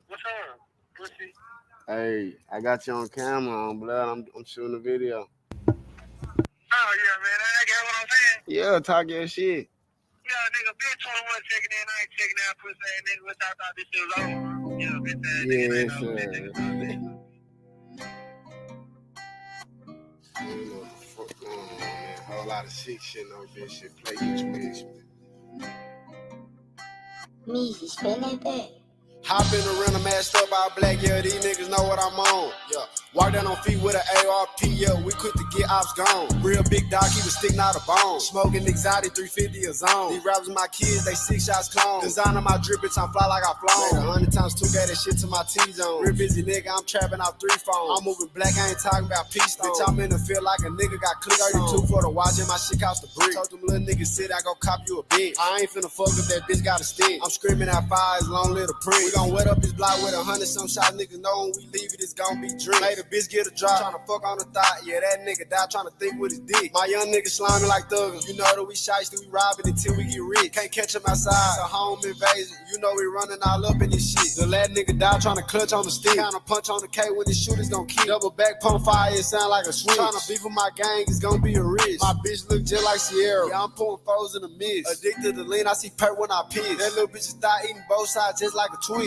What's up, pussy? Hey, I got you on camera, on blood. I'm shooting a video. Oh yeah, man. I get what I'm saying. Yeah, talk your shit. Yeah, nigga, bitch 21 checking in. I ain't checking out, pussy ass nigga. Which I thought this shit was over. Yeah, bitch ass nigga. It ain't Yes, over. This nigga thought this shit was over. you know what the fuck going on, man. Whole lot of shit on this shit. Play each bitch. Me, spell that back. Hop in the rental, mashed up all black, yeah, these niggas know what I'm on. Yeah. Walk down on feet with an ARP, yeah, we quick to get ops gone. Real big dog, he was sticking out a bone. Smoking exotic, 350 a zone. These rappers my kids, they 6 shots clone. Designer my drip, bitch, I'm fly like I flown. 100 times 2, got that shit to my T-zone. Real busy nigga, I'm trapping out 3 phones. I'm moving black, I ain't talking about peace, bitch, I'm in the field like a nigga got clicks. 32 for the watch and my shit cost a brick. Told them little niggas sit, I go cop you a bitch. I ain't finna fuck if that bitch got a stick. I'm screaming out fire, as long little print. We gon' wet up this block with 100 some shots, niggas know when we leave it, it's gon' be drink. Made a bitch get a drop, tryna fuck on the thought, yeah, that nigga die tryna think with his dick. My young nigga sliming like thuggers, you know that we shiesty, we robbing until we get rich. Can't catch him outside, it's a home invasion, you know we running all up in this shit. The last nigga die tryna clutch on the stick, kinda punch on the K when his shooters gon' kick. Double back pump fire, it sound like a switch. Tryna beef with my gang, it's gon' be a risk. My bitch look just like Sierra, yeah, I'm pouring foes in the mist. Addicted to lean, I see perk when I piss. That little bitch start eating both sides just like a Twix.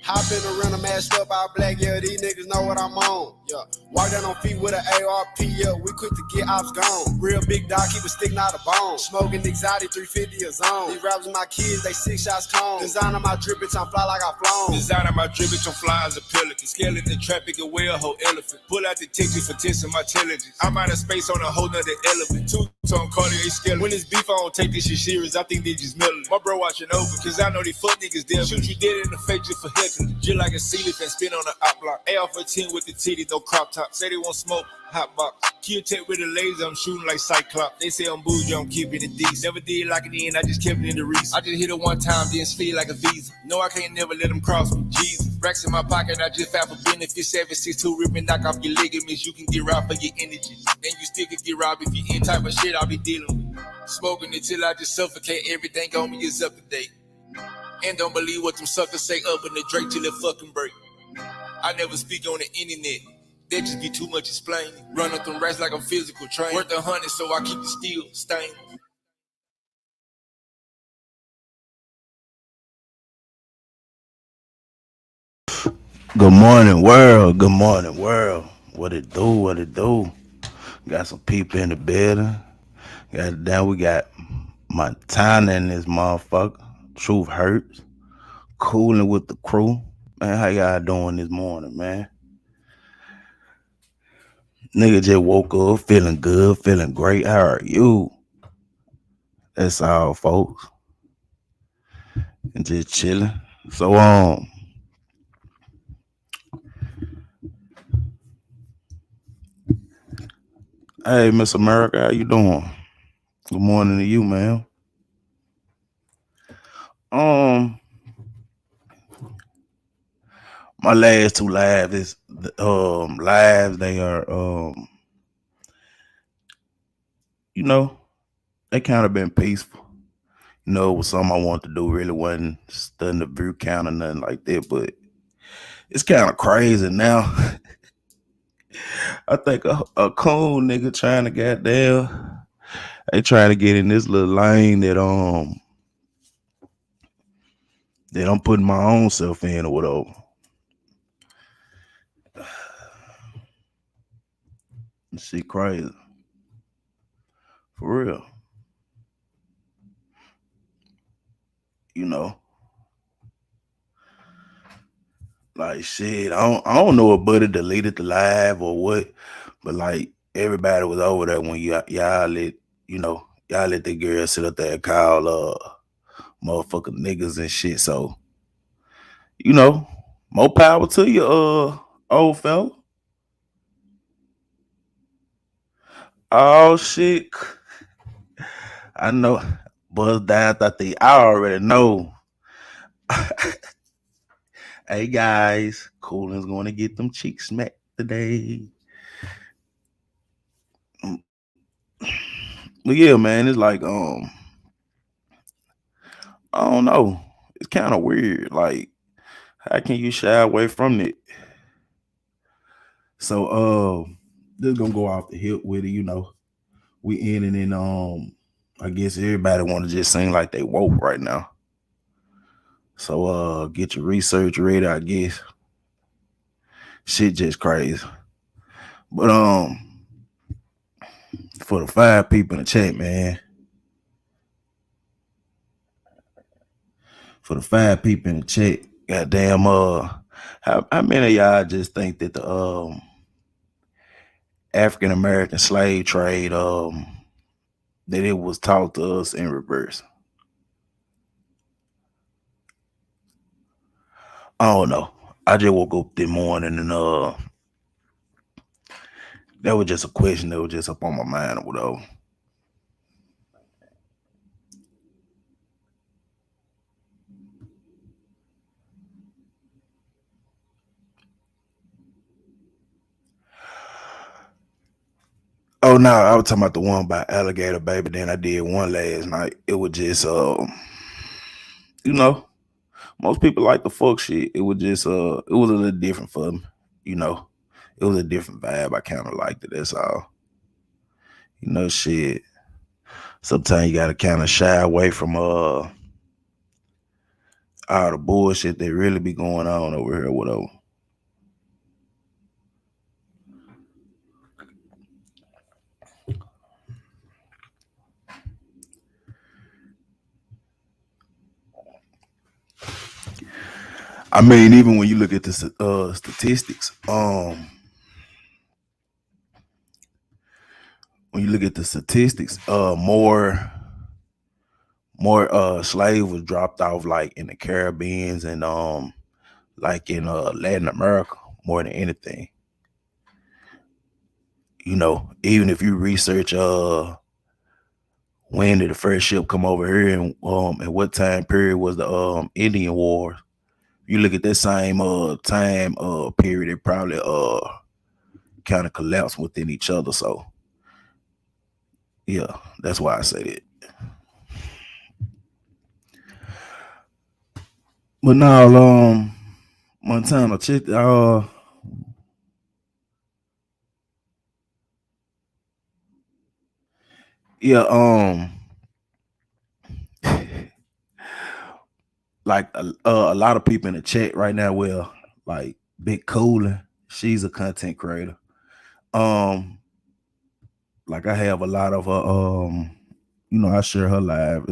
Hop in the rental, mashed up all black, yeah, these niggas know what I'm on. Yeah. Walk down on feet with an ARP, yeah, we quick to get ops gone. Real big dog, he was sticking out a bone. Smoking exotic, 350 a zone. These rappers my kids, they 6 shots clone. Designer my drip, bitch, I'm fly like I flown. Designer my drip, bitch, I'm fly as a pelican. Scaling the traffic, a whale, whole elephant. Pull out detection for testing my intelligence. I'm out of space on a whole nother element. Two-tone Cartier skeleton. When it's beef, I don't take this shit serious, I think they just melting. My bro watching over, cause I know they fuck niggas there. Shoot you dead in the face just for heckling. Just like a seal and spin on the op block. AR-15 with the titty, no crop top. Say they won't smoke, hot box. Kill tech with a laser, I'm shooting like Cyclops. They say I'm bougie, I'm keeping it decent. Never did like it in, I just kept it in the reason. I just hit it one time, then speed like a visa. No, I can't never let them cross me, Jesus. Racks in my pocket, I just found for benefits. 762 ripping, knock off your ligaments. You can get robbed for your energy. And you still can get robbed if you in type of shit I'll be dealing with. Smoking it till I just suffocate, everything on me is up to date. And don't believe what them suckers say up in the Drake till it fucking break. I never speak on the internet. That just be too much explaining. Run up them rats like I'm physical trained. Worth 100, so I keep the steel stained. Good morning, world. Good morning, world. What it do? What it do? Got some people in the building. We got Montana in this motherfucker. Truth hurts. Cooling with the crew. Man, how y'all doing this morning, man? Nigga just woke up feeling good, feeling great. How are you? That's all, folks. And just chilling. So, hey, Miss America, how you doing? Good morning to you, man. Um, my last two lives is lives. They are you know, they kind of been peaceful. You know, it was something I wanted to do. Really wasn't studying the view count or nothing like that, but it's kind of crazy now. I think a cool nigga trying to goddamn, they trying to get in this little lane that I'm putting my own self in or whatever. Shit crazy. For real. You know. Like shit. I don't know if Buddy deleted the live or what, but like everybody was over there when y'all let the girl sit up there and call motherfucking niggas and shit. So, you know, more power to you, old fella. Oh shit. I know. Buzz down I already know. Hey guys, Coolin's gonna get them cheeks smacked today. Mm, But yeah, man, it's like I don't know. It's kind of weird. Like How can you shy away from it? So just gonna go off the hip with it, We in and then I guess everybody wanna just seem like they woke right now. So get your research ready, I guess. Shit just crazy. But for the 5 people in the chat, man. For the 5 people in the chat, goddamn, how many of y'all just think that the African American slave trade, that it was taught to us in reverse? I don't know. I just woke up this morning and that was just a question that was just up on my mind or whatever. Oh no, I was talking about the one by Alligator Baby. Then I did one last night. It was just most people like the fuck shit. It was just it was a little different for me, It was a different vibe. I kind of liked it. That's all. Shit. Sometimes you gotta kind of shy away from all the bullshit that really be going on over here, whatever. I mean, even when you look at the statistics, more slaves was dropped off like in the Caribbeans and like in Latin America more than anything. Even if you research when did the first ship come over here and what time period was the Indian War, you look at that same time period, it probably kind of collapsed within each other. So yeah, that's why I say that. But now Montana, check like a lot of people in the chat right now, well, like Big Coolin, she's a content creator. Like I have a lot of I share her live.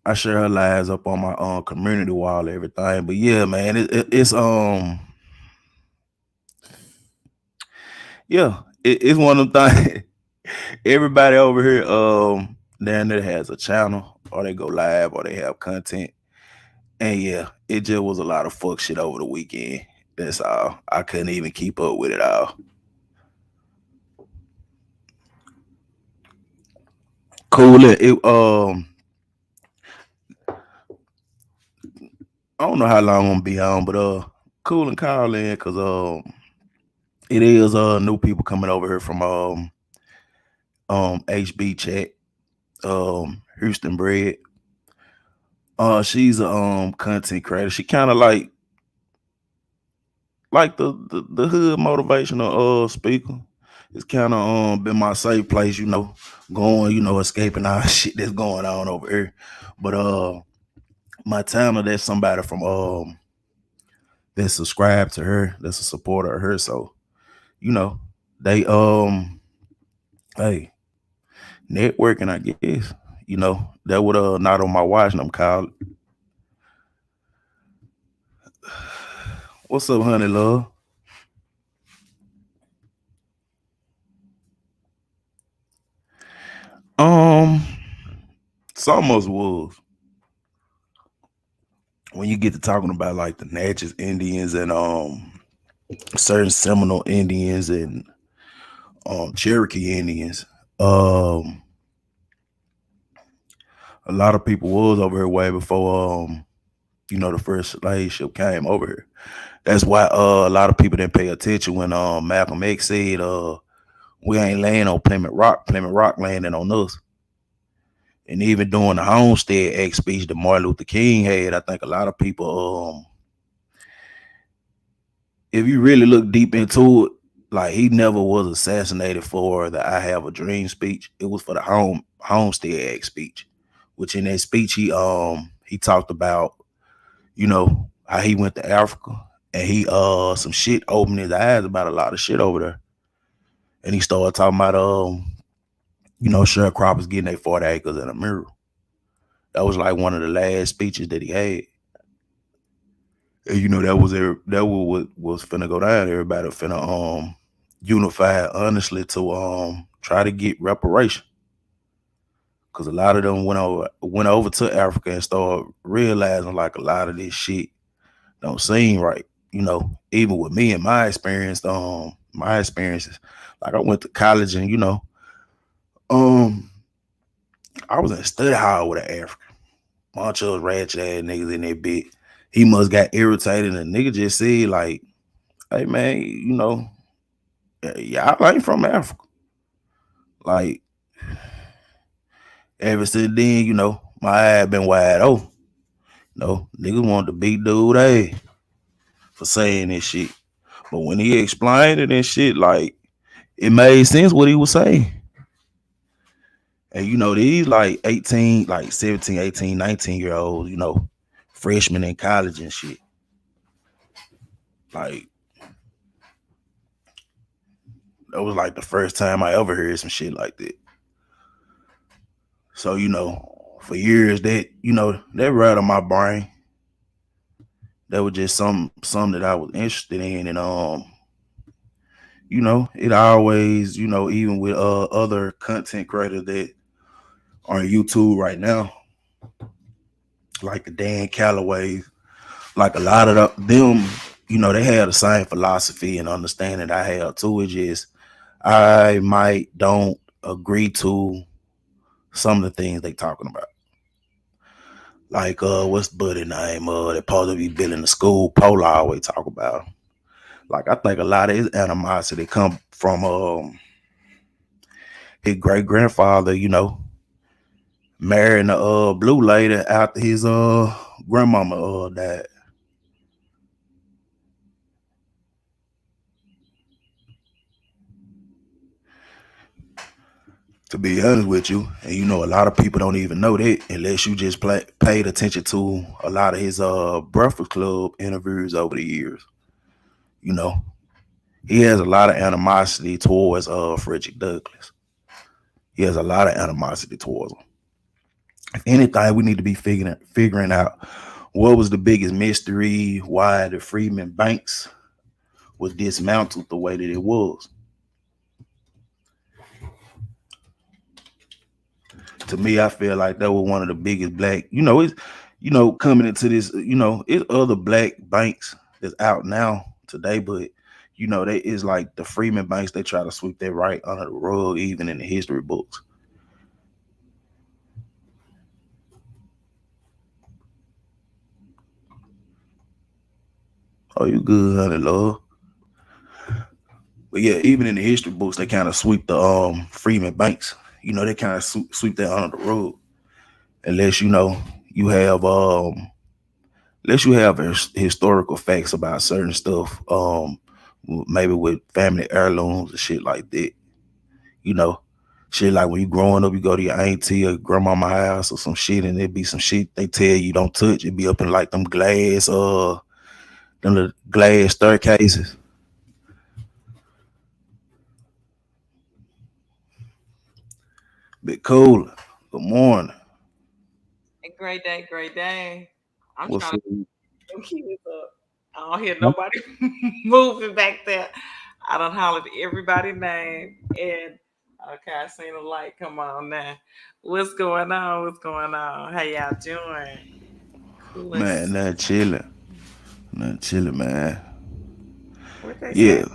I share her lives up on my community wall, everything. But yeah, man, it's it's one of them things. Everybody over here down there has a channel, or they go live, or they have content. And yeah, it just was a lot of fuck shit over the weekend. That's all. I couldn't even keep up with it all. Cool. I don't know how long I'm gonna be on, but cool and call in because it is new people coming over here from HB chat, Houston Bread. She's a content creator. She kind of like the hood motivational speaker. It's kind of been my safe place, going, escaping all shit that's going on over here. But Montana, there's somebody from that subscribed to her, that's a supporter of her. So, they hey, networking, I guess. That would not on my watch, and I'm called. What's up, honey love? It's almost was. When you get to talking about like the Natchez Indians and certain Seminole Indians and Cherokee Indians, a lot of people was over here way before the first slave ship came over here. That's why a lot of people didn't pay attention when Malcolm X said we ain't laying on Plymouth Rock landing on us. And even during the Homestead Act speech that Martin Luther King had, I think a lot of people, if you really look deep into it, like he never was assassinated for the "I Have a Dream" speech. It was for the Homestead Act speech, which in that speech he talked about, you know, how he went to Africa and he some shit opened his eyes about a lot of shit over there. And he started talking about you know, sharecroppers getting their 40 acres in a mural. That was like one of the last speeches that he had. And you know, that was what was finna go down. Everybody finna unify honestly to try to get reparation. Cause a lot of them went over to Africa and started realizing like a lot of this shit don't seem right. You know, even with me and my experiences, like I went to college and you know, I was in a study hall with an African. Bunch of ratchet ass niggas in that bit. He must got irritated and the nigga just said like, hey man, you know, y'all ain't from Africa. Like ever since then, you know, my eye been wide open. You know, niggas wanted to beat dude hey for saying this shit. But when he explained it and shit, like it made sense what he was saying. And you know, these like 18, like 17, 18, 19-year-olds, you know, freshmen in college and shit. Like that was like the first time I ever heard some shit like that. So, you know, for years that, you know, that right on my brain. That was just something that I was interested in. And you know, it always, you know, even with other content creators that are on YouTube right now, like the Dan Calloway, like a lot of them, you know, they have the same philosophy and understanding I have too. It's just I might don't agree to some of the things they talking about. Like what's the buddy name? That supposed to be building the school, Polar always talk about. Like I think a lot of his animosity come from his great grandfather, you know, marrying a blue lady after his grandmama died. To be honest with you, and you know, a lot of people don't even know that unless you just paid attention to a lot of his Breakfast Club interviews over the years. You know, he has a lot of animosity towards Frederick Douglass. He has a lot of animosity towards him. If anything, we need to be figuring out what was the biggest mystery, why the Freedmen Banks was dismantled the way that it was. To me, I feel like that was one of the biggest black, you know, it's, you know, coming into this, you know, it's other black banks that's out now today, but you know, they is like the Freedmen Banks, they try to sweep that right under the rug, even in the history books. Oh, you good, honey, love. But yeah, even in the history books, they kind of sweep the Freedmen Banks. You know, they kind of sweep that under the rug, unless you know you have unless you have historical facts about certain stuff. Maybe with family heirlooms and shit like that. You know, shit like when you growing up, you go to your auntie or grandmama house or some shit, and it be some shit they tell you don't touch. It be up in like them little glass staircases. Bit cooler. Good morning. Great day, great day. I'm What's trying up? to keep it up. I don't hear nobody moving back there. I don't holler at everybody's name. And okay, I seen a light come on now. What's going on? What's going on? How y'all doing? Man, Coolest. nothing chilling. Nothing chilling, man. What they Yeah. say?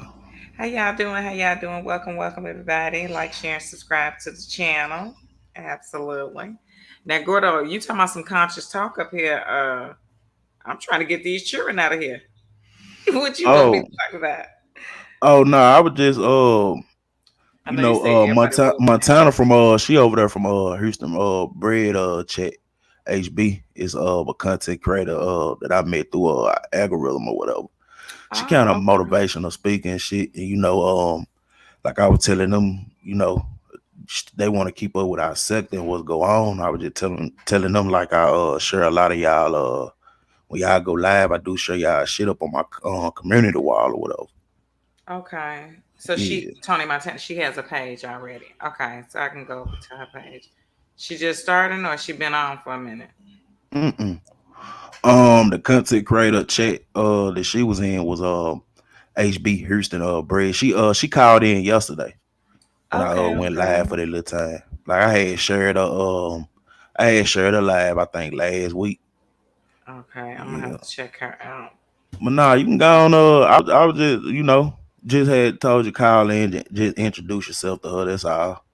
How y'all doing? How y'all doing? Welcome, welcome everybody. Like, share, and subscribe to the channel. Absolutely. Now, Gordo, you talking about some conscious talk up here? I'm trying to get these children out of here. What you want me Oh, to talk about? oh no, I was just I You know you know, say everybody moving. Montana from she over there from Houston, Bread Chat HB is a content creator that I met through algorithm or whatever. She kind of Oh, okay. motivational speaking and shit. And, you know, like I was telling them, you know, they want to keep up with our sector and what's going on. I was just telling them like I share a lot of y'all when y'all go live, I do share y'all shit up on my community wall or whatever. Okay. So Yeah. Tony Montana, she has a page already. Okay, so I can go over to her page. She just starting or she been on for a minute? Mm-mm. The content creator chat that she was in was HB Houston Bread. She called in yesterday when I Okay, went okay. live for that little time. Like I had shared a live I think last week. Okay, I'm gonna Yeah. have to check her out. But nah, you can go on I was just, you know, just had told you call in and just introduce yourself to her. That's all.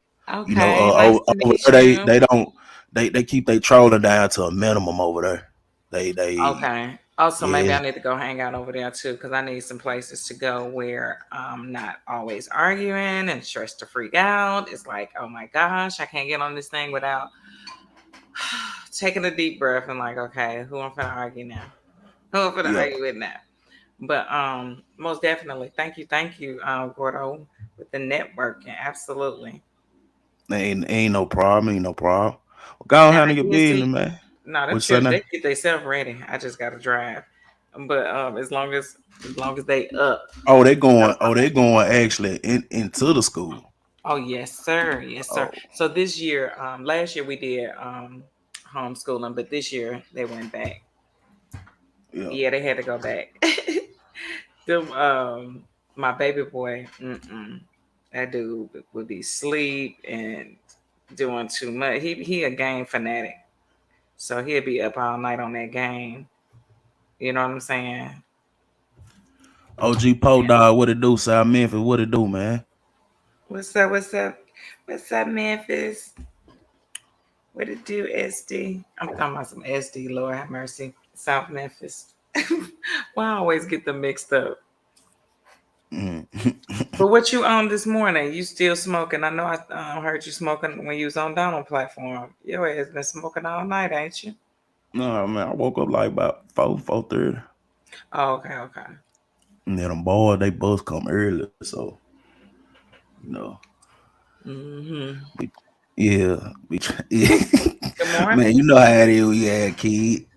You know, Okay, nice to over meet there you. they keep they trolling down to a minimum over there. They Okay. Also, maybe yeah. I need to go hang out over there too, because I need some places to go where I'm not always arguing and stressed to freak out. It's like, oh my gosh, I can't get on this thing without taking a deep breath and like, okay, who I'm finna argue now? Who I'm finna Yeah. argue with now? But most definitely, thank you, Gordo, with the networking. Absolutely. Ain't no problem, ain't no problem. Well, go on Now, handle your business, EST, man. no, them What's that children, now? they get themselves ready. I just gotta drive. But as long as they up. They going actually into the school. Oh yes, sir. Yes, sir. Oh, So this year, last year we did homeschooling, but this year they went back. yeah. Yeah, they had to go back. Them my baby boy, that dude would be sleep and doing too much. He a game fanatic. So he'll be up all night on that game. You know what I'm saying? OG Poe Dog, what it do, South Memphis? What it do, man? What's up? What's up? What's up, Memphis? What it do, SD? I'm talking about some SD, Lord have mercy. South Memphis. Well, I always get them mixed up. Mm. But what you on this morning? You still smoking? I know I heard you smoking when you was on Donald platform. Your ass been smoking all night, ain't you? No, man, I woke up like about 4:30. Oh, okay. And then them boys, they bus come early, so you know. Mm-hmm. We, yeah, yeah. Good Man, you morning. know how it is. We had kid.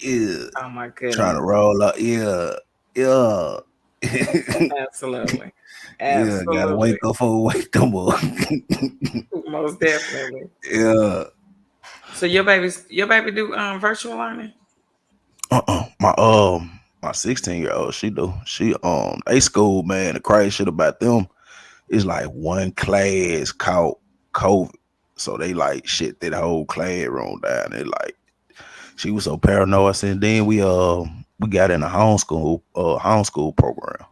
Yeah, Oh my trying goodness. to roll up. Yeah, yeah, Absolutely. yeah. Gotta Absolutely. wake up for wake them up. Most definitely. Yeah. So your baby do virtual learning? My 16-year-old, she they school, man. The crazy shit about them is like one class caught COVID. So they like shit that whole classroom down. They like she was so paranoid. And then we got in a homeschool program.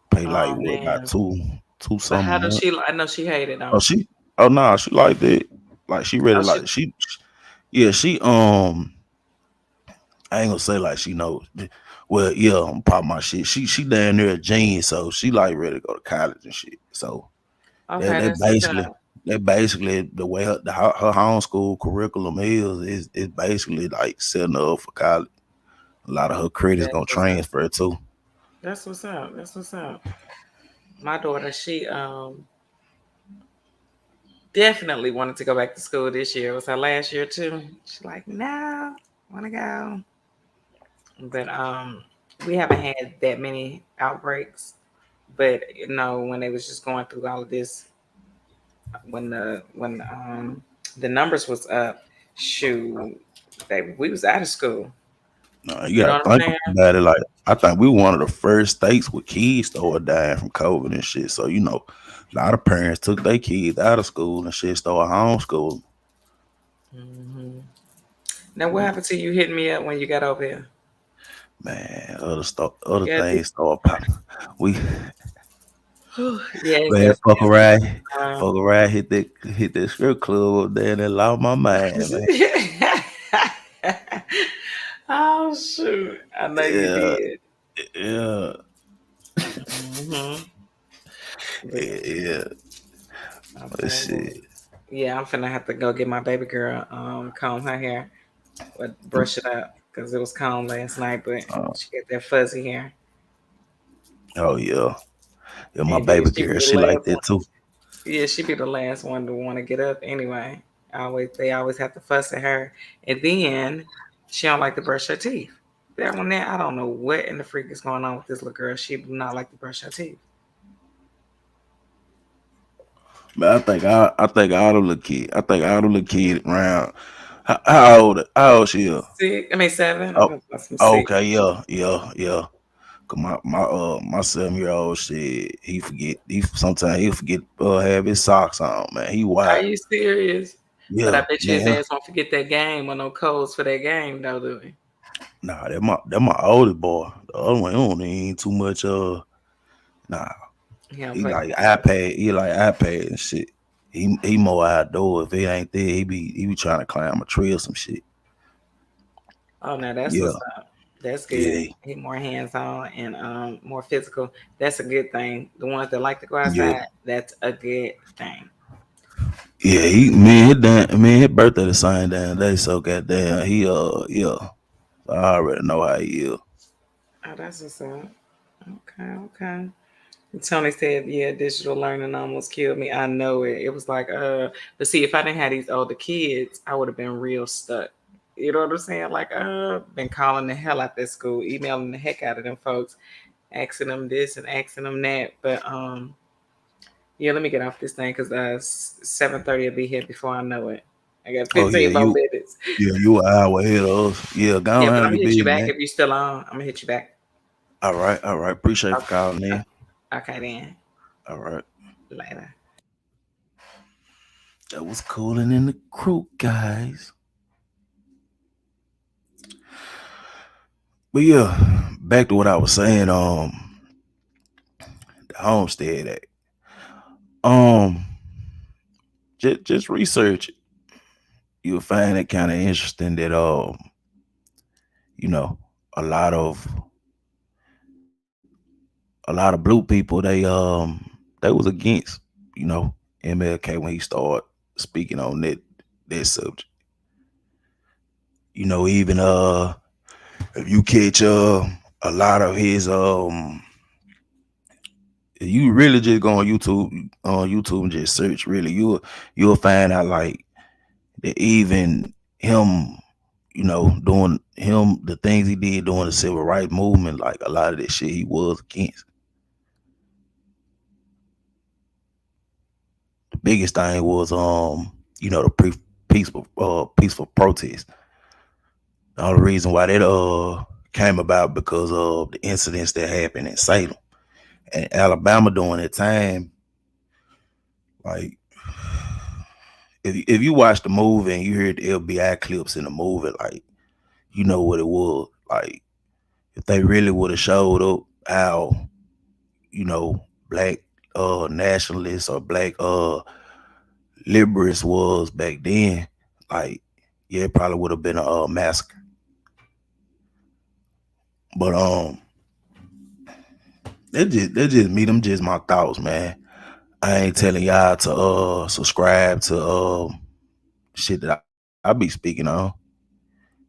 Pay like Oh what about man. two But some how does month. she I know she hated Oh them. she oh nah, she liked it. Like she really Oh she like she I ain't gonna say like she knows. Well, yeah, I'm pop my shit. She down there at Gene, so she like ready to go to college and shit. So okay, that that's what's up. basically the way her homeschool curriculum is basically like setting her up for college. A lot of her credits That's gonna what's up. transfer too. That's what's up. That's what's up. My daughter, she definitely wanted to go back to school this year. It was her last year too. She's like, no, I wanna go. But we haven't had that many outbreaks. But when they was just going through all of this, when the numbers was up, shoot, we was out of school. No, you You know gotta what I'm think saying? about it. Like I think we were one of the first states where kids started dying from COVID and shit. So a lot of parents took their kids out of school and shit, started homeschool. Hmm. Now, what happened to you hitting me up when you got over here? Man, other Yeah, things started popping. We yeah, man, that's fuck around, hit that strip club up there and it lost my mind, man. Oh shoot! I know you Yeah, did. yeah, Hmm. yeah. But shit. Yeah, I'm finna have to go get my baby girl comb her hair, but brush it up because it was combed last night, but she got that fuzzy hair. Oh yeah. Yeah, my And then baby she be girl, the she like last that one. too. Yeah, she be the last one to want to get up anyway. They always have to fuss at her, and then she don't like to brush her teeth. That one there, I don't know what in the freak is going on with this little girl. She do not like to brush her teeth. But I think all the little kids around. How old she is? Six, I mean seven. Oh, Some six. okay, yeah. Cause my 7 year old shit, he forget. Sometimes he'll forget have his socks on. Man, he Are wild. you serious? But I Yeah, bet you his man. ass won't forget that game or no codes for that game, though, do he? Nah, that my oldest boy. The other one, he don't need too much. Nah, He don't he play. like iPad. He like iPad and shit. He more outdoor. If it ain't there, he be trying to climb a tree or some shit. Oh no, that's Yeah, what's up. That's good. yeah, He more hands on and more physical. That's a good thing. The ones that like to go yeah, outside, that's a good thing. yeah. His birthday the same damn day. So goddamn, yeah. I already know how he is. Oh, that's what's up. Okay, okay. Tony said, "Yeah, digital learning almost killed me." I know it. It was like, but see, if I didn't have these older kids, I would have been real stuck. You know what I'm saying? Like, been calling the hell out that school, emailing the heck out of them folks, asking them this and asking them that. But yeah, let me get off this thing because 7:30 will be here before I know it. I got Oh 15 more yeah, minutes. you an hour ahead of us. Yeah, go Yeah, on but handle I'm your gonna hit you business, back man. if you're still on. I'm gonna hit you back. All right, all right. Appreciate you for calling Okay, in. okay then. All right. Later. That was cooling in the crew, guys. But yeah, back to what I was saying. The Homestead Act. Um, just research it. You'll find it kind of interesting that you know, a lot of blue people they was against, you know, MLK when he started speaking on that subject. You know, even if you catch a lot of his if you really just go on YouTube and just search, really you'll find out like that even him, you know, doing him the things he did during the civil rights movement, like a lot of that shit he was against. The biggest thing was you know, the peaceful protest. The only reason why that came about because of the incidents that happened in Salem and Alabama during that time. Like if you watch the movie and you hear the FBI clips in the movie, like you know what it was. Like if they really would have showed up how, you know, black nationalists or black liberals was back then, like yeah, it probably would have been a massacre. But that just me. Them just my thoughts, man. I ain't telling y'all to subscribe to shit that I be speaking on.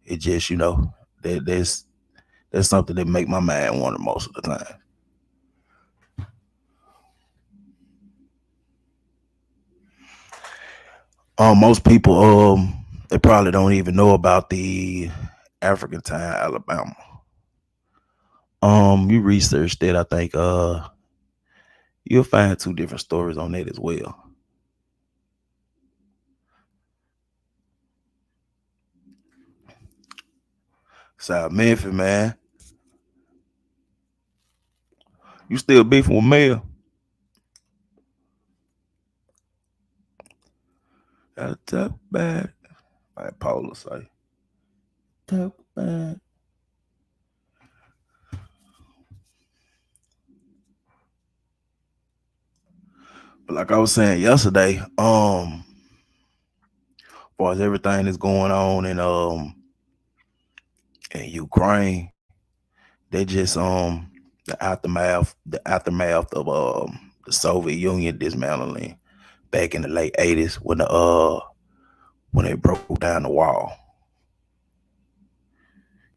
It just, you know, that's something that make my mind wander most of the time. Most people they probably don't even know about the African time Alabama. You research that, I think you'll find two different stories on that as well. South Memphis, man. You still beefing with Mayor? Gotta talk bad. Like Paula say. Talk bad. But like I was saying yesterday, far as everything that's going on in Ukraine, they just the aftermath of the Soviet Union dismantling back in the late 80s when they broke down the wall.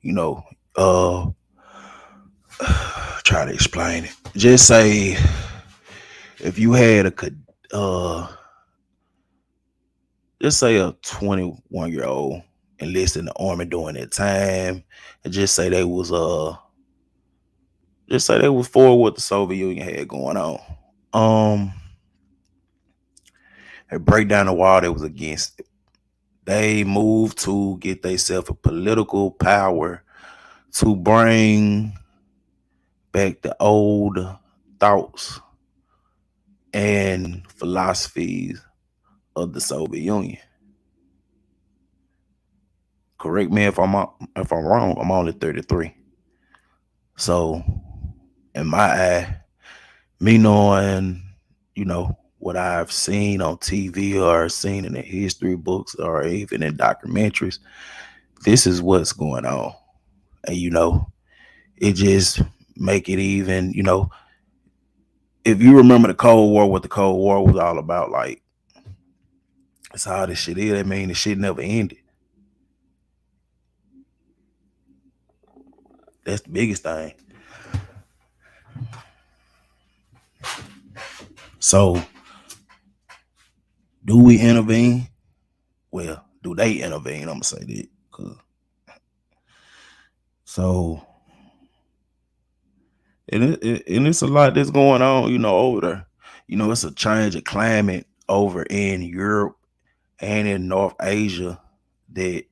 You know, try to explain it. Just say if you had just say a 21-year-old enlisted in the army during that time, and just say they was for what the Soviet Union had going on. They break down the wall, they was against it. They moved to get themselves a political power to bring back the old thoughts and philosophies of the Soviet Union. Correct me if I'm wrong. I'm only 33. So, in my eye, me knowing, what I've seen on TV or seen in the history books or even in documentaries, this is what's going on. And, it just make it even, if you remember the Cold War, what the Cold War was all about, like, that's how this shit is. I mean, the shit never ended. That's the biggest thing. So, do we intervene? Well, do they intervene? I'm gonna say that. So, and it's a lot that's going on, over there. It's a change of climate over in Europe and in North Asia that,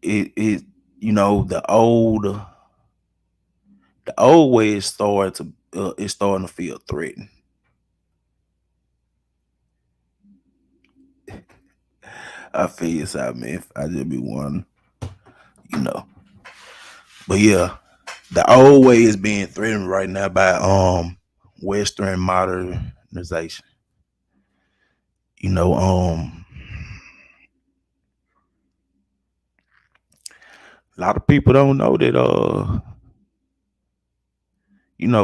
it the old way is starting to feel threatened. I feel it's out, man. I just be one, But yeah, the old way is being threatened right now by Western modernization. A lot of people don't know that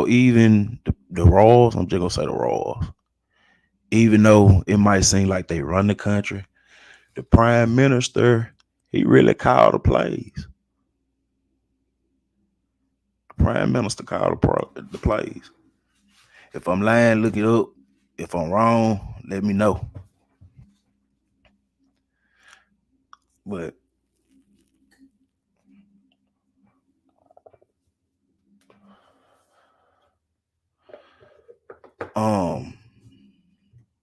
even the Royals, I'm just gonna say the Royals, even though it might seem like they run the country, the prime minister, he really called the plays. The prime minister called the plays. If I'm lying, look it up. If I'm wrong, let me know. But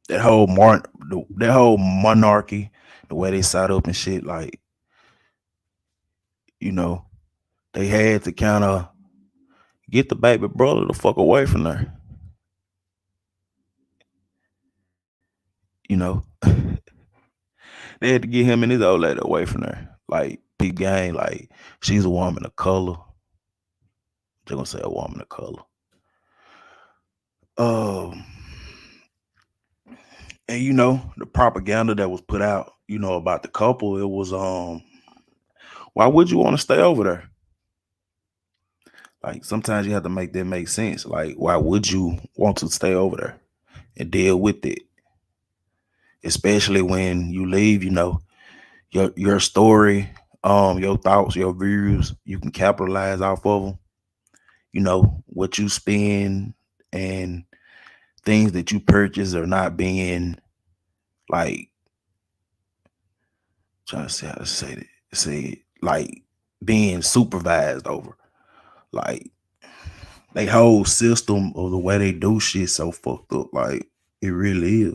that whole monarchy, the way they set up and shit, like, they had to kind of get the baby brother the fuck away from there. They had to get him and his old lady away from there. Like, Pete Gang, like, she's a woman of color. I'm just gonna say a woman of color. And the propaganda that was put out, about the couple, it was why would you want to stay over there? Like, sometimes you have to make that make sense. Like, why would you want to stay over there and deal with it? Especially when you leave, your story, your thoughts, your views, you can capitalize off of them. What you spend and things that you purchase are not being, like, trying to say how to say it, like, being supervised over. Like, they whole system of the way they do shit so fucked up. Like, it really is.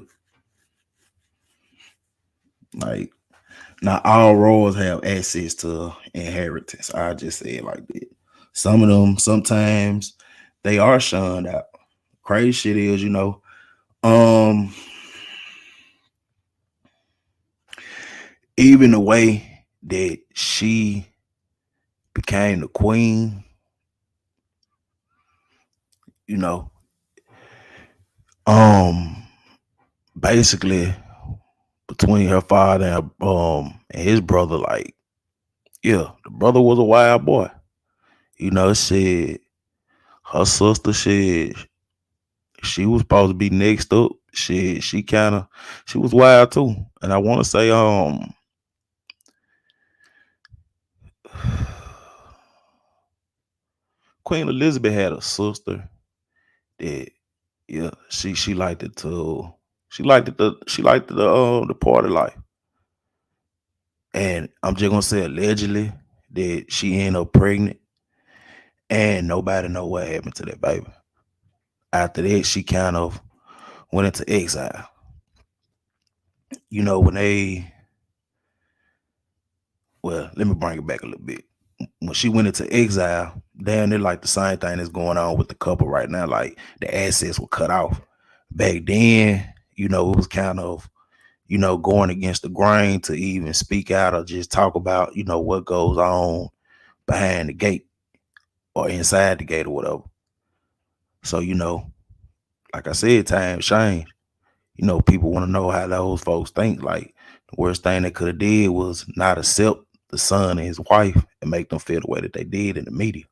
Like, not all royals have access to inheritance. I just say it like that. Some of them, sometimes they are shunned out. Crazy shit is, even the way that she became the queen, basically between her father and his brother, like, yeah, the brother was a wild boy. Said her sister, she was supposed to be next up. She was wild too. And I want to say Queen Elizabeth had a sister that yeah, she liked it too. She liked the party life. And I'm just gonna say allegedly that she ended up pregnant and nobody know what happened to that baby. After that, she kind of went into exile. You know, well, let me bring it back a little bit. When she went into exile, damn, it like the same thing that's going on with the couple right now. Like the assets were cut off. Back then, you know, it was kind of, you know, going against the grain to even speak out or just talk about, you know, what goes on behind the gate or inside the gate or whatever. So, you know, like I said, times change. You know, people want to know how those folks think. Like the worst thing they could have did was not accept the son and his wife and make them feel the way that they did in the media.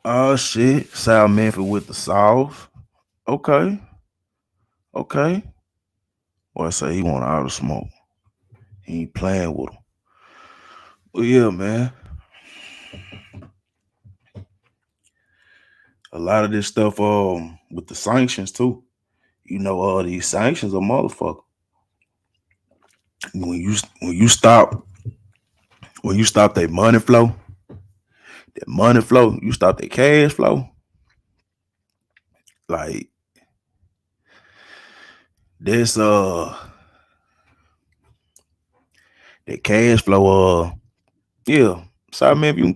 Oh shit, South Memphis with the sauce. Okay, okay. Boy, say he want all the smoke. He ain't playing with him. Well, yeah, man. A lot of this stuff with the sanctions too. You know, all these sanctions are motherfucker. When you stop that money flow, you stop that cash flow. Like this that cash flow yeah. So I mean if you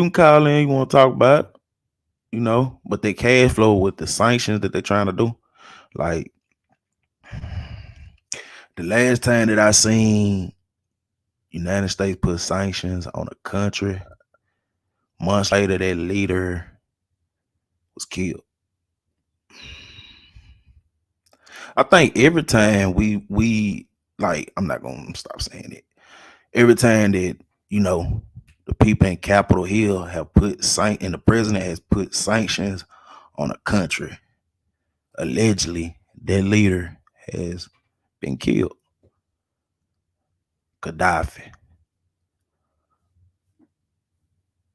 can call in, you want to talk about it, you know, but the cash flow with the sanctions that they're trying to do, like the last time that I seen United States put sanctions on a country, months later that leader was killed. I think every time we like, I'm not gonna stop saying it. Every time that, you know, the people in Capitol Hill have put and the president has put sanctions on a country, allegedly their leader has been killed. Gaddafi,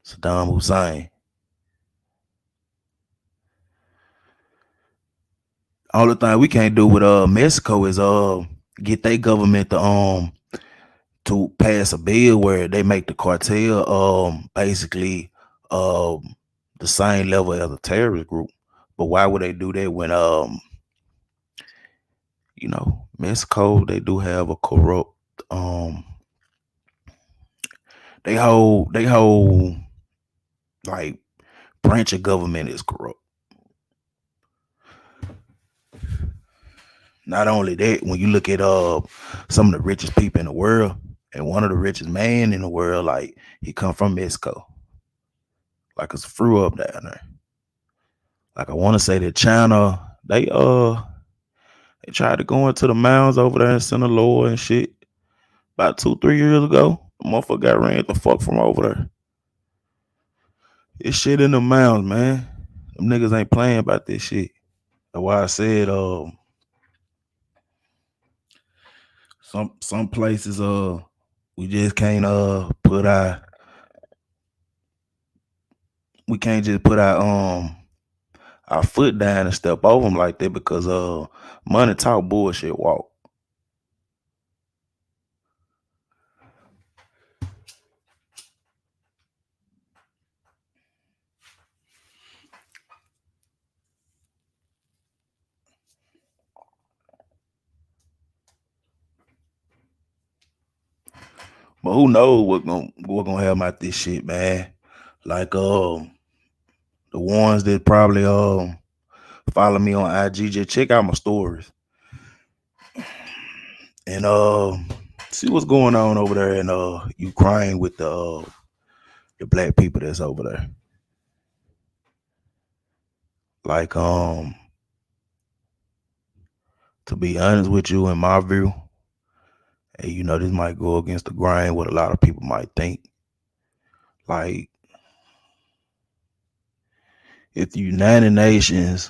Saddam Hussein. All the thing we can't do with Mexico is get their government to pass a bill where they make the cartel basically the same level as a terrorist group. But why would they do that when you know, Mexico, they do have a corrupt they whole like branch of government is corrupt. Not only that, when you look at some of the richest people in the world, and one of the richest man in the world, like he come from Mexico. Like it's a fruit up down there. Like I want to say that China, they tried to go into the mounds over there in Sinaloa and shit about 2-3 years ago. The motherfucker got ran the fuck from over there. It's shit in the mounds, man. Them niggas ain't playing about this shit. That's why I said some places we just can't we can't just put our foot down and step over them like that because money talk, bullshit walk. But who knows what gonna happen out this shit, man. Like the ones that probably follow me on IG, just check out my stories. And see what's going on over there in Ukraine with the black people that's over there. Like to be honest with you, in my view, And you know, this might go against the grain, what a lot of people might think. Like, if the United Nations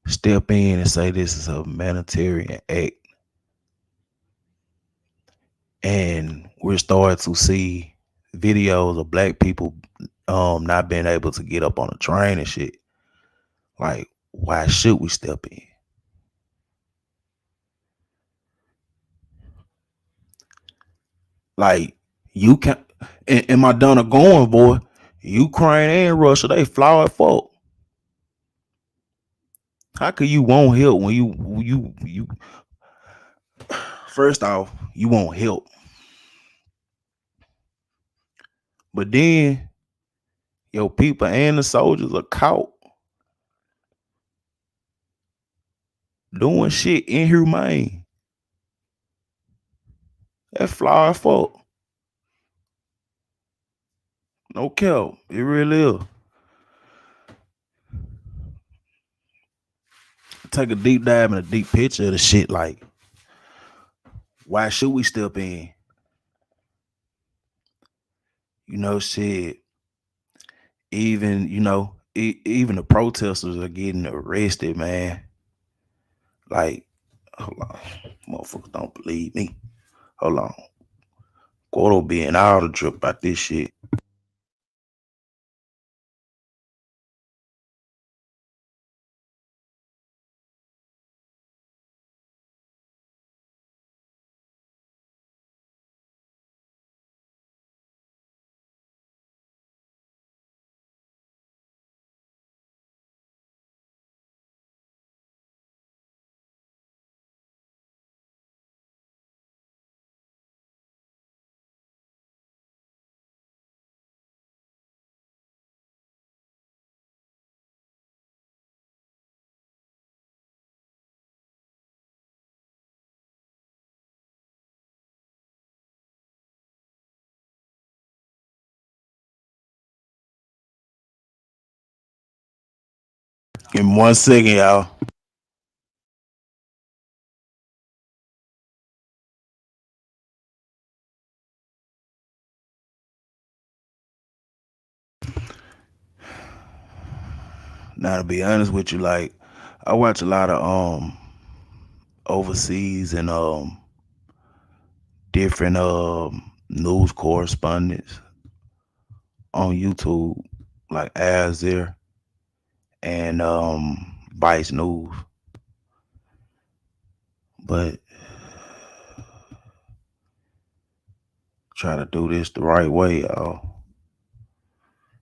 step in and say this is a humanitarian act, and we're starting to see videos of black people not being able to get up on a train and shit, like, why should we step in? Like, you can in my Donna going, boy, Ukraine and Russia, they fly at fault. How could you want help when you first off, you want help. But then your people and the soldiers are caught doing shit inhumane. That's fly at fault. No cap. It really is. Take a deep dive in a deep picture of the shit. Like, why should we step in? You know, shit. Even, you know, even the protesters are getting arrested, man. Like, hold on. Motherfuckers don't believe me. Hold on. Gordo being out of trip about this shit. Give me 1 second, y'all. Now, to be honest with you, like, I watch a lot of overseas and different news correspondents on YouTube, like Azir and Vice News. But try to do this the right way, y'all.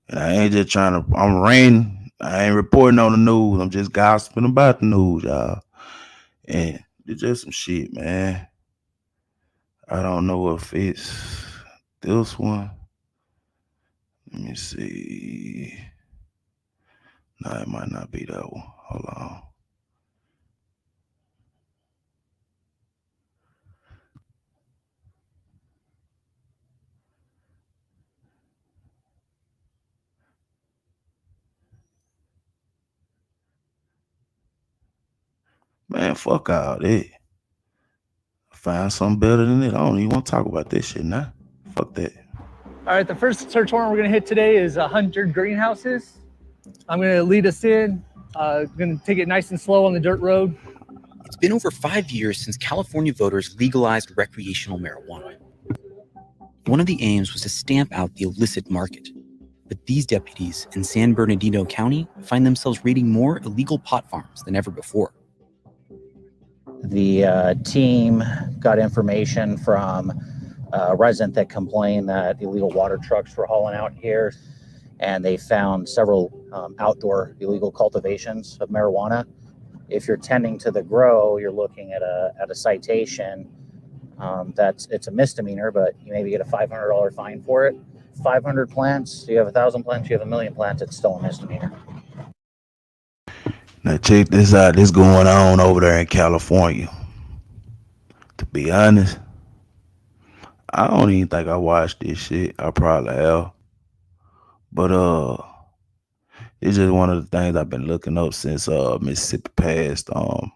And I ain't just trying to, I ain't reporting on the news. I'm just gossiping about the news, y'all. And it's just some shit, man. I don't know if it's this one. Let me see. No, it might not be that one. Hold on. Man, fuck all that. Find something better than it. I don't even want to talk about this shit now. Fuck that. All right, the first search warrant we're going to hit today is 100 greenhouses. I'm going to lead us in. Going to take it nice and slow on the dirt road. It's been over 5 years since California voters legalized recreational marijuana. One of the aims was to stamp out the illicit market. But these deputies in San Bernardino County find themselves raiding more illegal pot farms than ever before. The team got information from a resident that complained that illegal water trucks were hauling out here, and they found several outdoor illegal cultivations of marijuana. If you're tending to the grow, you're looking at a citation. It's a misdemeanor, but you maybe get a $500 fine for it. 500 plants, you have 1,000 plants, you have 1,000,000 plants, it's still a misdemeanor. Now check this out. This going on over there in California. To be honest, I don't even think I watched this shit. I probably have. But it's just one of the things I've been looking up since Mississippi passed the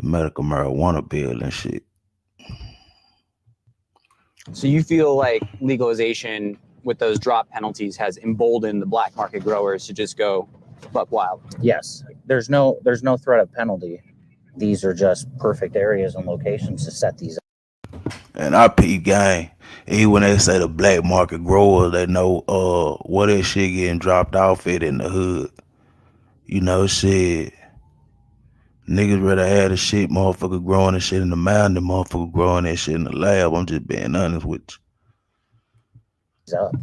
medical marijuana bill and shit. So you feel like legalization with those drop penalties has emboldened the black market growers to just go buck wild? Yes, there's no threat of penalty. These are just perfect areas and locations to set these up. And I peep gang, even when they say the black market growers, they know what that shit getting dropped off at in the hood. You know, shit. Niggas rather have the shit motherfucker growing that shit in the mountain than motherfucker growing that shit in the lab. I'm just being honest with you. Up.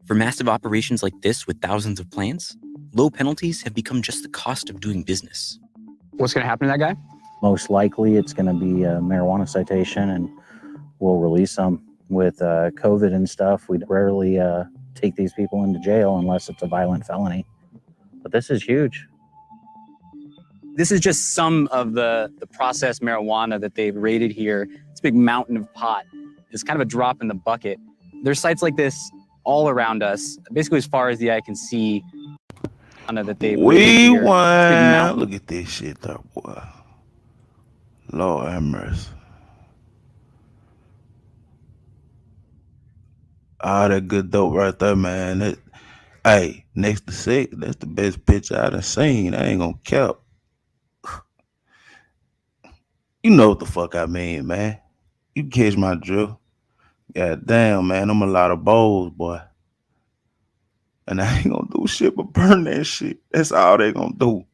For massive operations like this with thousands of plants, low penalties have become just the cost of doing business. What's going to happen to that guy? Most likely it's going to be a marijuana citation, and we'll release them. With COVID and stuff, we'd rarely take these people into jail unless it's a violent felony. But this is huge. This is just some of the processed marijuana that they've raided here. It's a big mountain of pot. It's kind of a drop in the bucket. There's sites like this all around us, basically as far as the eye can see. That they we won. Look at this shit, though, boy. Lord have mercy. All that good dope right there, man. Hey, next to six, that's the best picture I done seen. I ain't gonna cap. You know what the fuck I mean, man. You catch my drill. God damn, man. I'm a lot of bowls, boy. And I ain't gonna do shit but burn that shit. That's all they gonna do.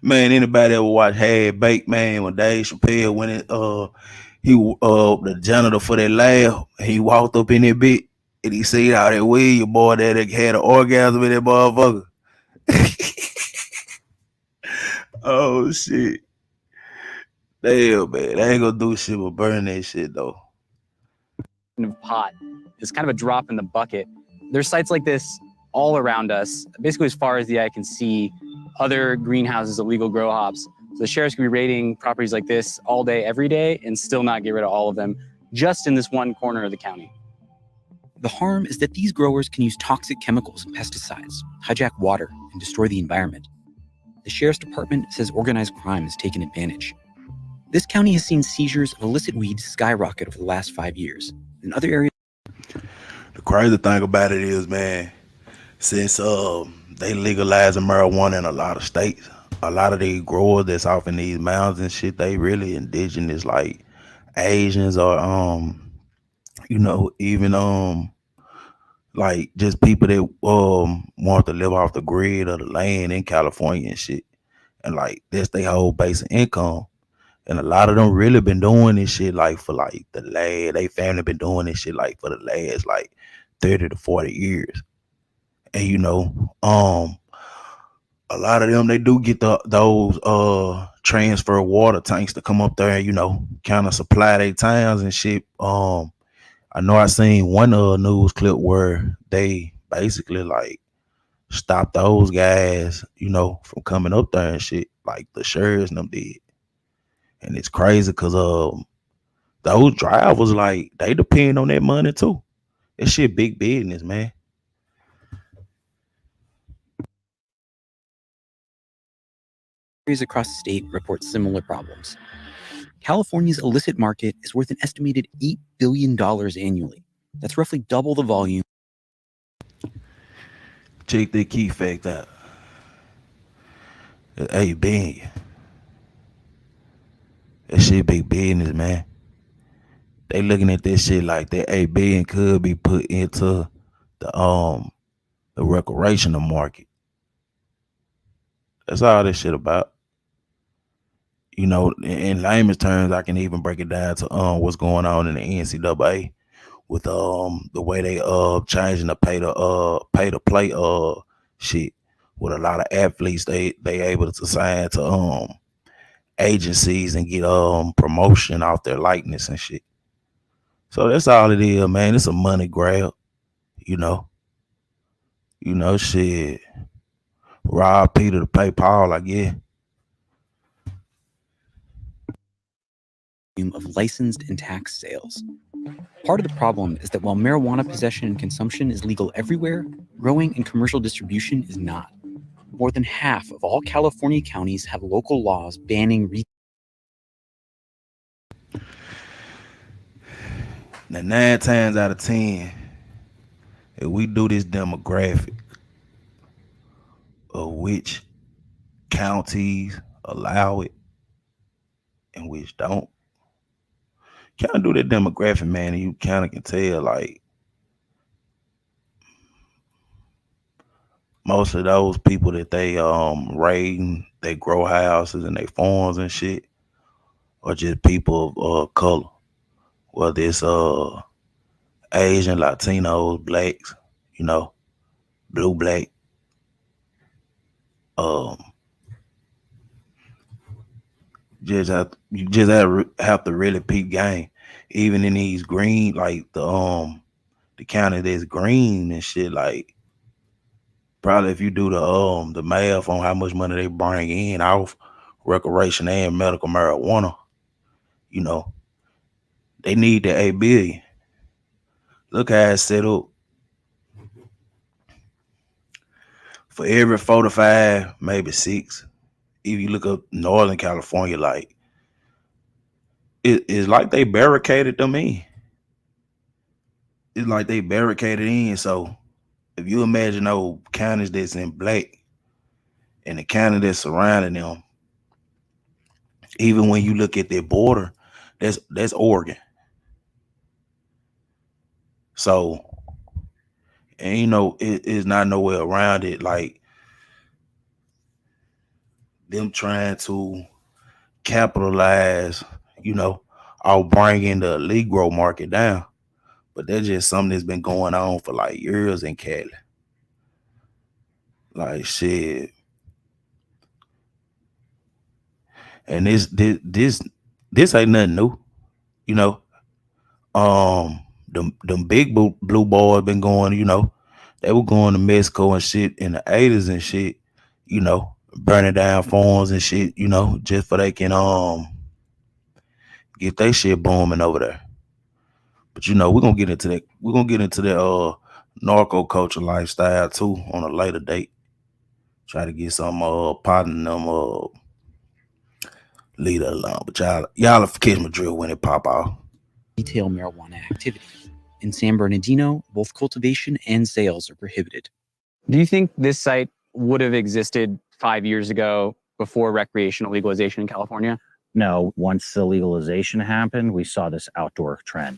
Man, anybody ever watch Had Baked, man, when Dave Chappelle went in, the janitor for that lab, he walked up in that bit and he see how that weed, your boy that had an orgasm with that motherfucker. Oh shit. Damn, man. I ain't gonna do shit but burn that shit though. Pot. It's kind of a drop in the bucket. There's sites like this all around us, basically as far as the eye can see. Other greenhouses, illegal grow hops. So the sheriff's gonna be raiding properties like this all day, every day, and still not get rid of all of them, just in this one corner of the county. The harm is that these growers can use toxic chemicals and pesticides, hijack water, and destroy the environment. The sheriff's department says organized crime has taken advantage. This county has seen seizures of illicit weed skyrocket over the last 5 years. In other areas, the crazy thing about it is, man, since they legalizing marijuana in a lot of states, a lot of these growers that's off in these mountains and shit, they really indigenous, like Asians or even like just people that want to live off the grid of the land in California and shit. And like that's their whole base of income. And a lot of them really been doing this shit like for like they family been doing this shit like for the last like 30 to 40 years. And you know, a lot of them, they do get those transfer water tanks to come up there and, you know, kind of supply their towns and shit. I know I seen one news clip where they basically like stopped those guys, you know, from coming up there and shit, like the sheriffs and them did. And it's crazy because those drivers, like, they depend on that money too. That shit big business, man. areas across the state report similar problems. California's illicit market is worth an estimated $8 billion annually. That's roughly double the volume. Check the key fact out. $8 billion. That shit big business, man. They looking at this shit like that $8 billion could be put into the recreational market. That's all this shit about. You know, in layman's terms, I can even break it down to what's going on in the NCAA with the way they changing the pay to play shit with a lot of athletes. They able to sign to agencies and get promotion off their likeness and shit. So that's all it is, man. It's a money grab, you know. You know, shit. Rob Peter to pay Paul, I guess. Of licensed and tax sales. Part of the problem is that while marijuana possession and consumption is legal everywhere, growing and commercial distribution is not. More than half of all California counties have local laws banning retail. Now 9 times out of 10, if we do this demographic of which counties allow it and which don't, kind of do that demographic, man, and you kind of can tell like most of those people that they raiding, they grow houses and they farms and shit, are just people of color, whether it's Asian, Latinos, blacks, you know, blue, black. You just have to really peep game, even in these green, like the county that's green and shit. Like probably if you do the math on how much money they bring in off recreation and medical marijuana, you know, they need the 8 billion. Look how it's set up. For every 4 to 5, maybe 6. If you look up Northern California, like it's like they barricaded them in. It's like they barricaded in. So if you imagine those counties that's in black and the county that's surrounding them, even when you look at their border, that's Oregon. So, and you know, it is not nowhere around it like them trying to capitalize, you know, on bringing the Negro market down. But that's just something that's been going on for like years in Cali. Like shit. And this ain't nothing new, you know. Them big blue boys been going, you know, they were going to Mexico and shit in the 80s and shit, you know, burning down farms and shit, you know, just for they can get their shit booming over there. But you know, we're gonna get into that. We're gonna get into the narco culture lifestyle too on a later date. Try to get some partner them lead it along. But y'all catch my drill when it pop off. Retail marijuana activity. In San Bernardino, both cultivation and sales are prohibited. Do you think this site would have existed 5 years ago before recreational legalization in California? No, once the legalization happened, we saw this outdoor trend.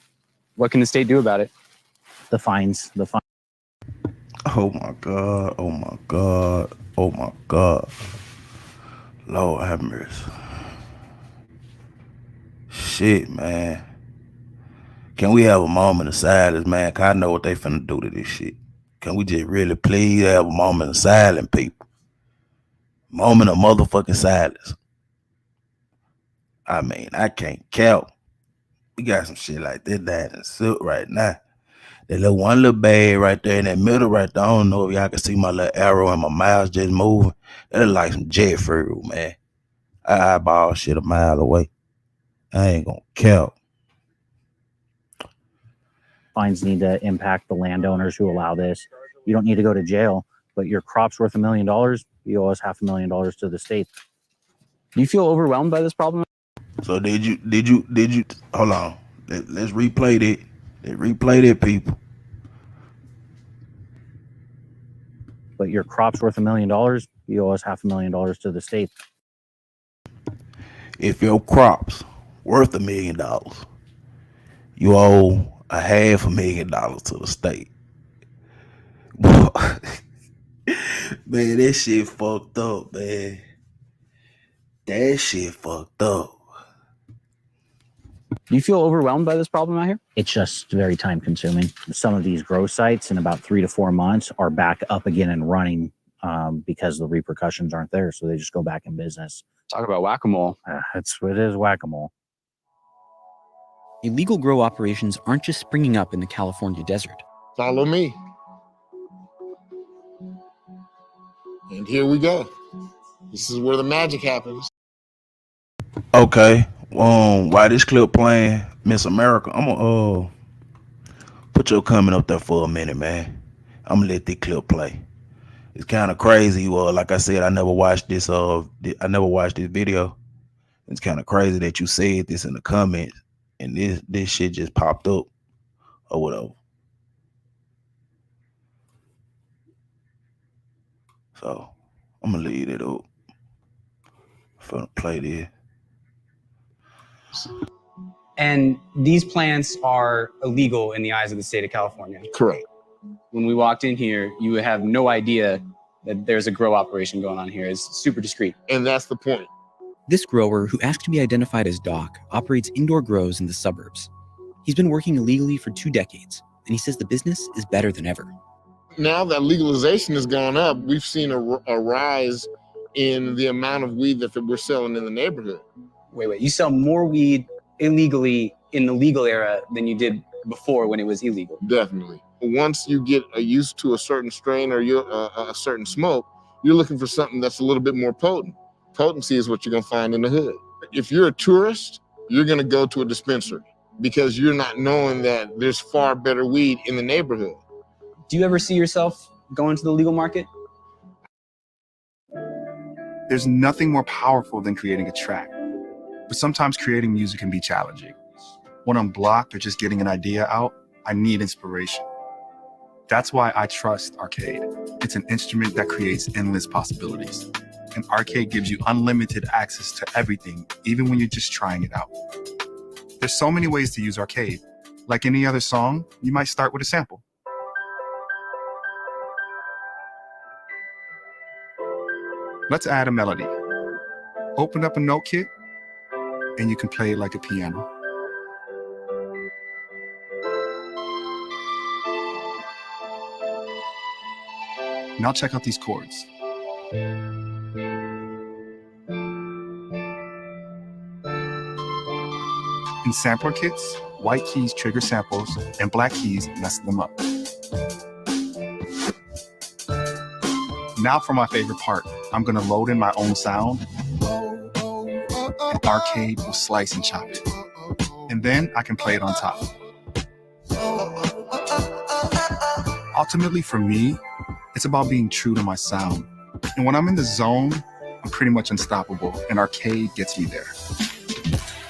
What can the state do about it? The fines. Oh my God. Oh my God. Oh my God. Lord have mercy. Shit, man. Can we have a moment of silence, man? Cause I know what they finna do to this shit. Can we just really please have a moment of silence, people? Moment of motherfucking silence. I mean, I can't count. We got some shit like this that in suit right now. That little one little bag right there in that middle right there. I don't know if y'all can see my little arrow and my mouth just moving. That look like some jet fuel, man. I eyeball shit a mile away. I ain't gonna count. Fines need to impact the landowners who allow this. You don't need to go to jail, but your crop's worth $1 million. You owe us $500,000 to the state. Do you feel overwhelmed by this problem? So did you hold on. Let's replay that. Let's replay that, people. But your crop's worth $1 million. You owe us $500,000 to the state. If your crop's worth $1 million, you owe $500,000 to the state. Man, that shit fucked up, man. That shit fucked up. Do you feel overwhelmed by this problem out here? It's just very time consuming. Some of these grow sites in about 3 to 4 months are back up again and running because the repercussions aren't there. So they just go back in business. Talk about whack-a-mole. It is whack-a-mole. Illegal grow operations aren't just springing up in the California desert. Follow me. And here we go. This is where the magic happens. Okay. While this clip playing, Miss America, I'm gonna put your comment up there for a minute, man. I'm gonna let this clip play. It's kind of crazy. Like I said, I never watched this. I never watched this video. It's kind of crazy that you said this in the comments, and this shit just popped up or whatever. So I'm gonna leave it up for the play there. And these plants are illegal in the eyes of the state of California. Correct. When we walked in here, you would have no idea that there's a grow operation going on here. It's super discreet. And that's the point. This grower, who asked to be identified as Doc, operates indoor grows in the suburbs. He's been working illegally for 2 decades, and he says the business is better than ever. Now that legalization has gone up, we've seen a rise in the amount of weed that we're selling in the neighborhood. Wait, you sell more weed illegally in the legal era than you did before when it was illegal? Definitely. Once you get used to a certain strain or a certain smoke, you're looking for something that's a little bit more potent. Potency is what you're going to find in the hood. If you're a tourist, you're going to go to a dispensary because you're not knowing that there's far better weed in the neighborhood. Do you ever see yourself going to the legal market? There's nothing more powerful than creating a track, but sometimes creating music can be challenging. When I'm blocked or just getting an idea out, I need inspiration. That's why I trust Arcade. It's an instrument that creates endless possibilities. And Arcade gives you unlimited access to everything, even when you're just trying it out. There's so many ways to use Arcade. Like any other song, you might start with a sample. Let's add a melody. Open up a note kit, and you can play it like a piano. Now check out these chords. In sampler kits, white keys trigger samples and black keys mess them up. Now for my favorite part, I'm gonna load in my own sound, and Arcade will slice and chop it. And then I can play it on top. Ultimately for me, it's about being true to my sound. And when I'm in the zone, I'm pretty much unstoppable, and Arcade gets me there.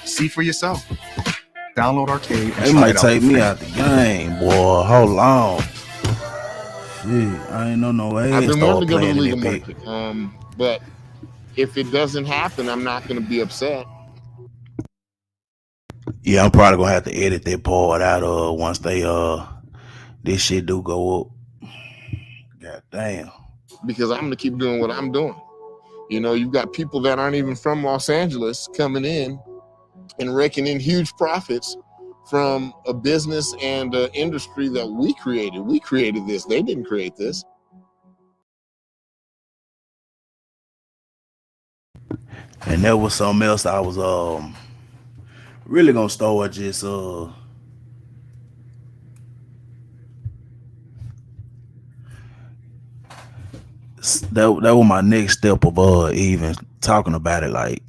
See for yourself. Download Arcade. They might take me out the game, boy. Hold on. Shit, I ain't no way. I've been wanting to go to the legal market, but if it doesn't happen, I'm not going to be upset. Yeah, I'm probably gonna have to edit that part out once they this shit do go up. God damn. Because I'm going to keep doing what I'm doing. You know, you've got people that aren't even from Los Angeles coming in and raking in huge profits from a business and industry that we created. We created this. They didn't create this. And there was something else I was really gonna start just that was my next step of even talking about it, like,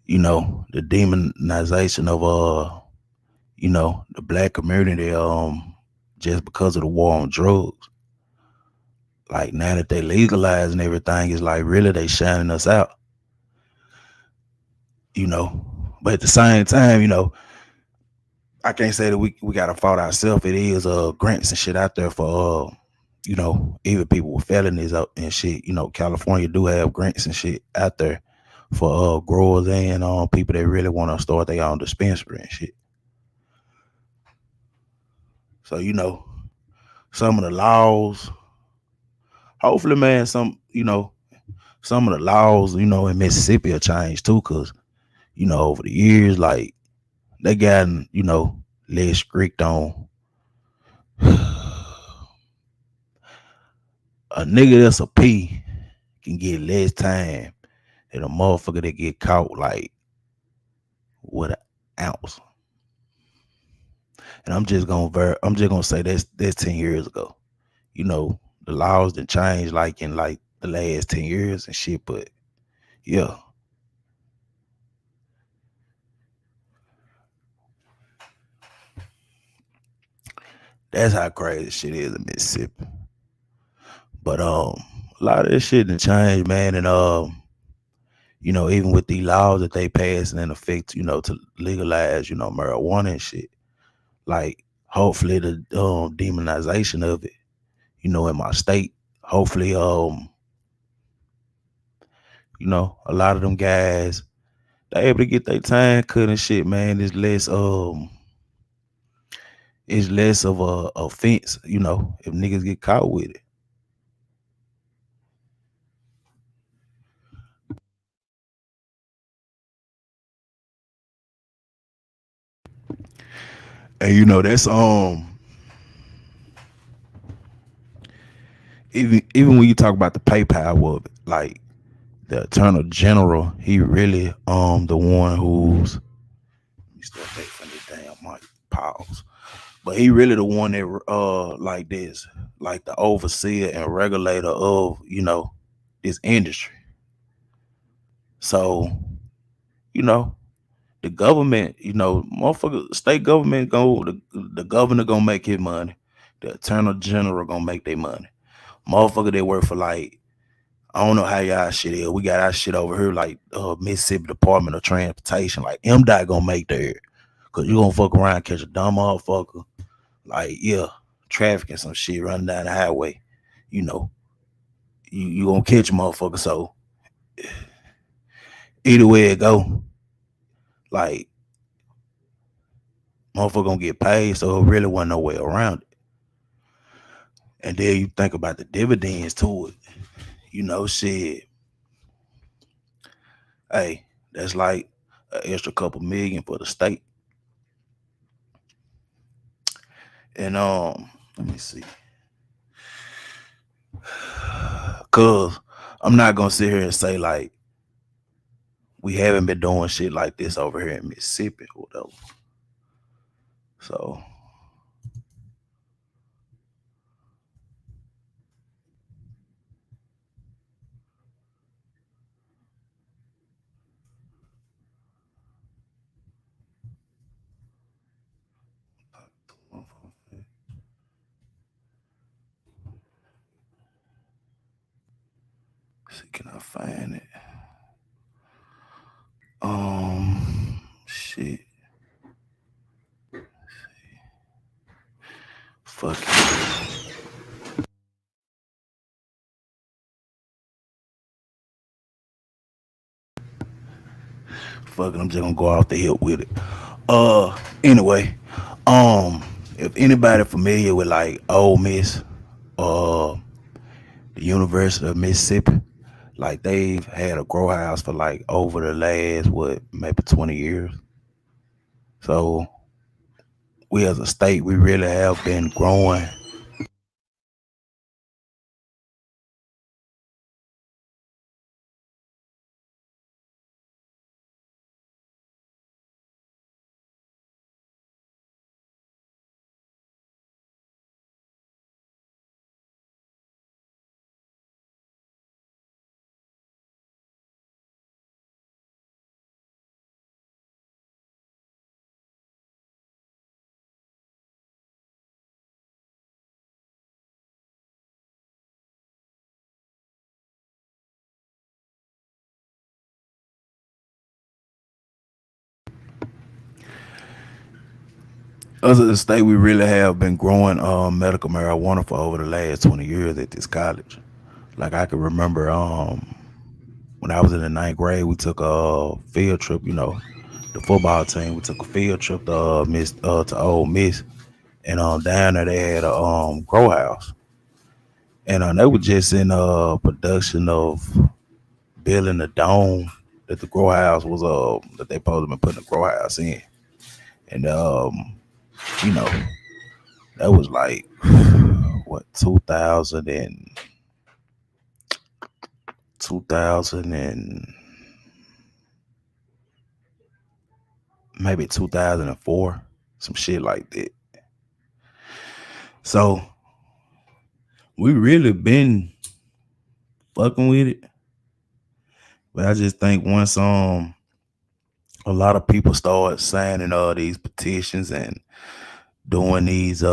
you know, the demonization of you know, the black community just because of the war on drugs. Like, now that they legalize and everything, it's like really they shining us out, you know. But at the same time, you know, I can't say that we gotta fault ourselves. It is grants and shit out there for you know, even people with felonies out and shit. You know, California do have grants and shit out there for growers and people that really want to start their own dispensary and shit. So, you know, some of the laws, hopefully, man, some of the laws, you know, in Mississippi will change too, because, you know, over the years, like, they gotten, you know, less strict on a nigga that's a P can get less time than a motherfucker that get caught like with an ounce. And I'm just gonna say that's 10 years ago. You know, the laws didn't change like in like the last 10 years and shit, but yeah. That's how crazy shit is in Mississippi. But a lot of this shit done changed, man, and you know, even with the laws that they passed and in effect, you know, to legalize, you know, marijuana and shit. Like, hopefully the demonization of it, you know, in my state. Hopefully, you know, a lot of them guys they able to get their time cut and shit, man. It's less of a offense, you know, if niggas get caught with it. And you know, that's even when you talk about the PayPal of it, like the Attorney General, he really the one who's let me start back from the damn mic pause. But he really the one that like this, like the overseer and regulator of, you know, this industry. So, you know, the government, you know, motherfucker, state government the governor gonna make his money. The Attorney General gonna make their money. Motherfucker, they work for like, I don't know how y'all shit is. We got our shit over here like Mississippi Department of Transportation. Like MDOT gonna make theirs. Cause you gonna fuck around and catch a dumb motherfucker. Like, yeah, traffic and some shit running down the highway. You know, you gonna catch a motherfucker. So either way it go, like motherfucker gonna get paid. So it really wasn't no way around it. And then you think about the dividends to it. You know, shit. Hey, that's like an extra couple million for the state. And let me see. Cause I'm not gonna sit here and say like we haven't been doing shit like this over here in Mississippi or whatever. So see, can I find it? Shit. Fuck it. Fuck it, I'm just gonna go off the hip with it. Anyway, if anybody familiar with like Ole Miss, the University of Mississippi, like they've had a grow house for like over the last maybe 20 years. So we as a state, we really have been growing. As a state, we really have been growing medical marijuana for over the last 20 years at this college. Like I can remember when I was in the 9th grade, we took a field trip, you know, the football team, we took a field trip to Ole Miss, and down there they had a grow house. And they were just in production of building the dome that the grow house was that they supposed to be putting the grow house in. And you know, that was like what 2000 and maybe 2004, some shit like that. So we really been fucking with it. But I just think once a lot of people start signing all these petitions and doing these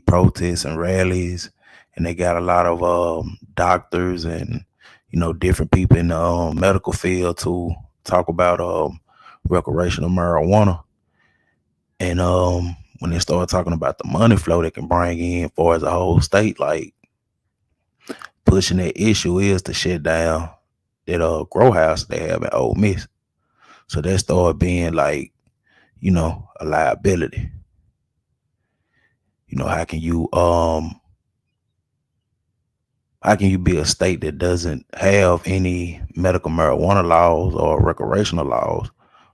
protests and rallies, and they got a lot of doctors and, you know, different people in the medical field to talk about recreational marijuana. And when they start talking about the money flow they can bring in for as a whole state, like pushing that issue is to shut down that grow house they have in Ole Miss. So that started being like, a liability. How can you be a state that doesn't have any medical marijuana laws or recreational laws,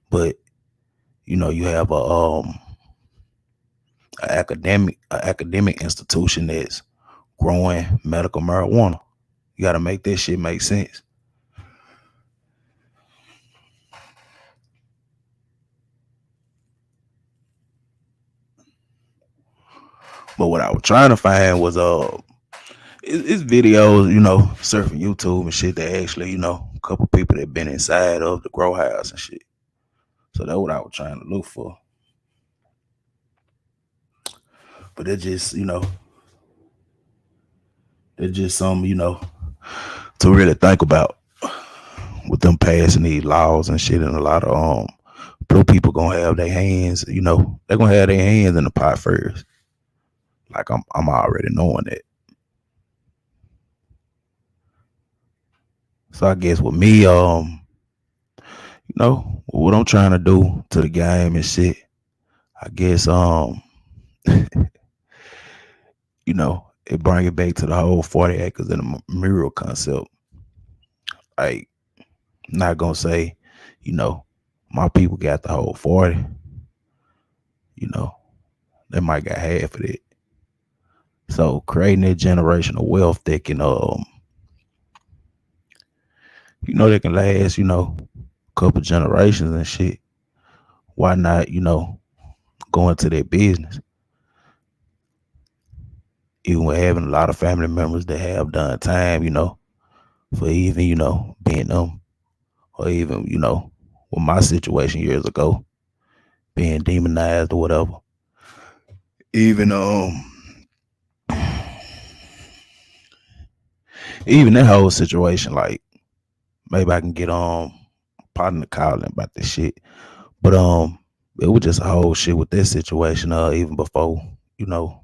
but you have a academic institution that's growing medical marijuana? You got to make that shit make sense. But what I was trying to find was it's videos, surfing YouTube and shit that actually, a couple people that been inside of the grow house and shit. So that's what I was trying to look for. But it's just, it's just something, to really think about with them passing these laws and shit. And a lot of blue people gonna have their hands, they're gonna have their hands in the pot first. Like I'm already knowing that. So I guess with me, what I'm trying to do to the game and shit, I guess it bring it back to the whole 40 acres and the mural concept. Like, not gonna say, my people got the whole 40. They might got half of it. So creating that generational wealth that can they can last, a couple generations and shit. Why not, go into their business? Even with having a lot of family members that have done time, for even, being them, or even, with my situation years ago, being demonized or whatever. Even that whole situation, like maybe I can get partner calling about this shit. But it was just a whole shit with this situation, even before, the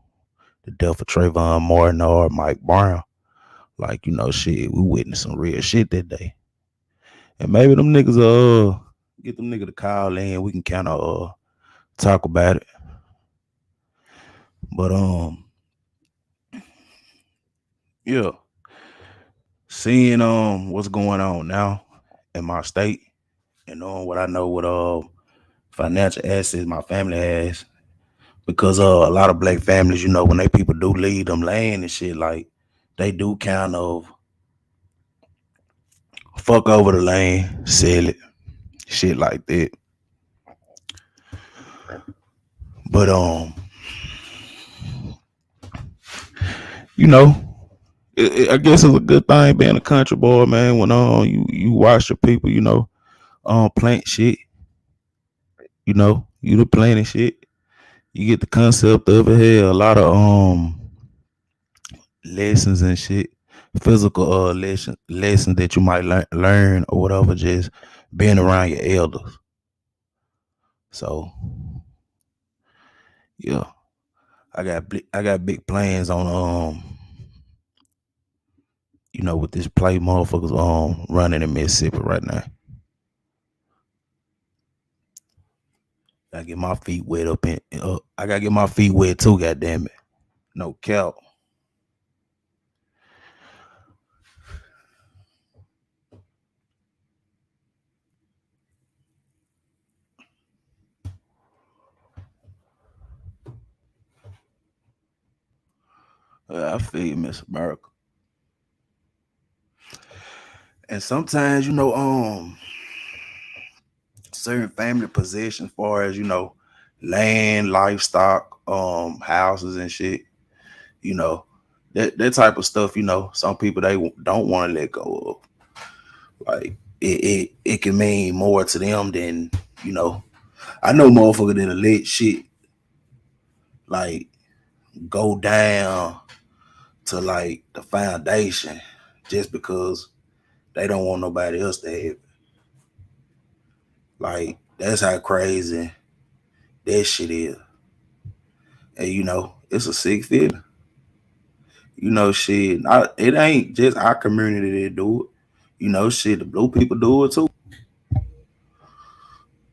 death of Trayvon Martin or Mike Brown. Like, shit, we witnessed some real shit that day. And maybe them niggas get them niggas to call in, we can kind of talk about it. But yeah. Seeing what's going on now in my state and knowing what I know with financial assets my family has, because a lot of black families, when they people do leave them land and shit, like they do kind of fuck over the land, sell it, shit like that. But I guess it's a good thing being a country boy, man. When you watch your people, plant shit, you the planting shit. You get the concept of it here. A lot of lessons and shit, physical lessons that you might learn or whatever, just being around your elders. So yeah, I got big plans on with this play motherfuckers running in Mississippi right now. I get my feet wet up in. I gotta get my feet wet too. Goddamn it, no cap. I feel you, Miss America. And sometimes, certain family possessions, as far as land, livestock, houses and shit, that type of stuff. Some people they don't want to let go of. Like it can mean more to them than I know motherfucker that let shit like go down to like the foundation just because they don't want nobody else to have it. Like, that's how crazy that shit is. And you know, it's a sick feeling. You know, shit. It ain't just our community that do it. You know, shit. The blue people do it too.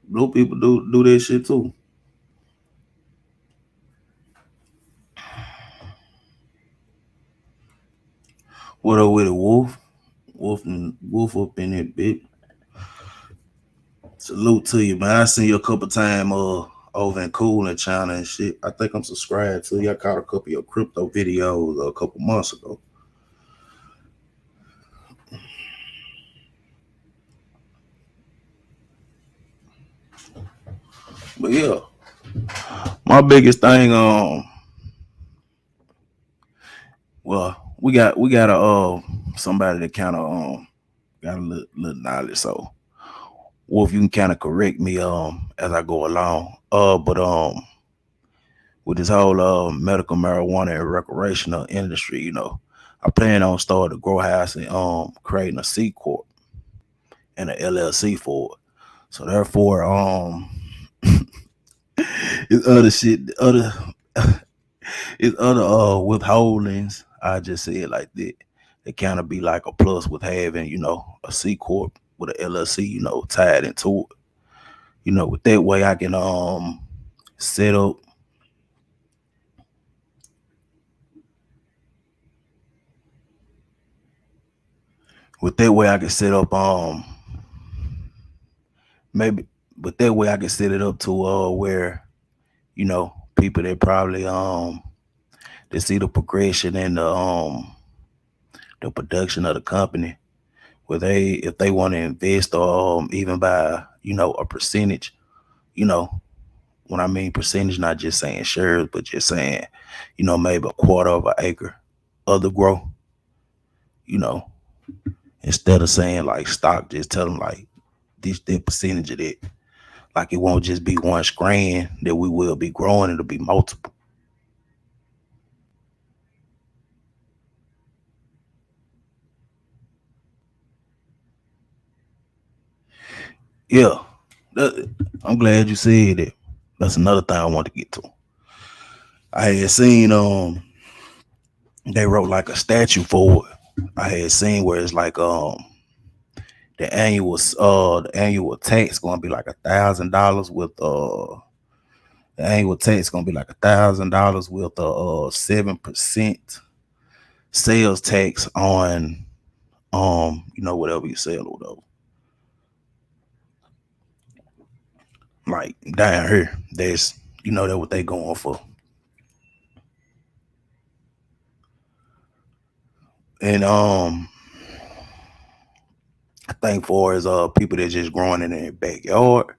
Blue people do that shit too. What up with a wolf? Wolf up in that bit. Salute to you, man. I seen you a couple times over in Cool in China and shit. I think I'm subscribed to you. I caught a couple of your crypto videos a couple months ago. But yeah, my biggest thing, well, we got a somebody that kind of got a little knowledge. So, Wolf, you can kind of correct me as I go along. But with this whole medical marijuana and recreational industry, you know, I plan on starting a grow house and creating a C corp and an LLC for it. So therefore, it's other shit, it's other withholdings. I just say it like that. It kind of be like a plus with having, you know, a C corp with an LLC, you know, tied into it. You know, with that way I can set up. With that way I can set up maybe but that way I can set it up to where, you know, people that probably they see the progression and the production of the company, where if they want to invest or even buy, you know, a percentage, you know, when I mean percentage, not just saying shares, but just saying, you know, maybe a quarter of an acre of the grow, you know, instead of saying like stock, just tell them like this their percentage of that. Like it won't just be one strand that we will be growing, it'll be multiple. Yeah. I'm glad you said that. That's another thing I want to get to. I had seen they wrote like a statute for it. I had seen where it's like the annual tax gonna be like $1,000 with the annual tax gonna be like $1,000 with 7% sales tax on you know, whatever you sell or whatever. Like down here, that's, you know, that's what they going for. And I think for as people that just growing in their backyard,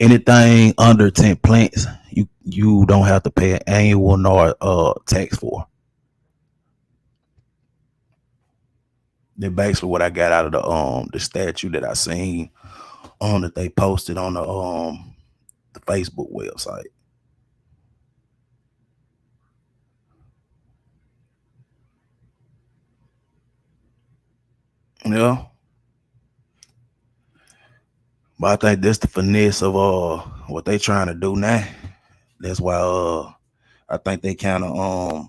anything under 10 plants, you don't have to pay an annual nor tax for. That's basically what I got out of the statute that I seen that they posted on the Facebook website. Yeah. But I think that's the finesse of what they trying to do now. That's why I think they kind of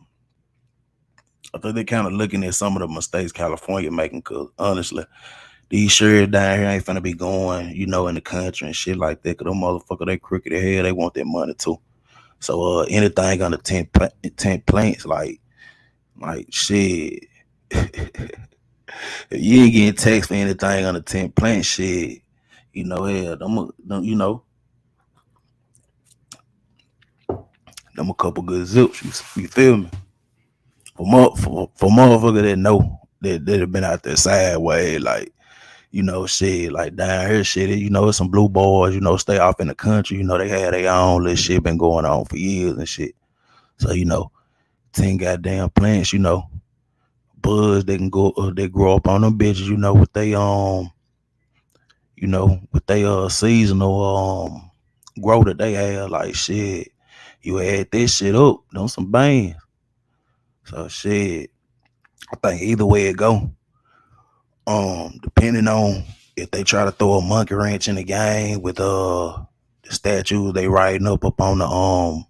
looking at some of the mistakes California making, cause honestly, these shares down here ain't finna be going, you know, in the country and shit like that. Cause them motherfuckers, they crooked as hell. They want their money too. So anything under 10 plants, like shit. If you ain't getting taxed for anything under 10 plants, shit, you know, hell, you know, them a couple good zips. You feel me? For motherfucker that know that have been out there sideways, like, you know, shit, like down here, shit, you know, it's some blue boys, you know, stay off in the country, you know, they had their own little shit been going on for years and shit. So, you know, 10 goddamn plants, you know, buds they can go, they grow up on them bitches, you know, with they you know, with they seasonal grow that they have, like shit, you add this shit up, them some bands. So shit, I think either way it go, depending on if they try to throw a monkey wrench in the game with the statues they writing up on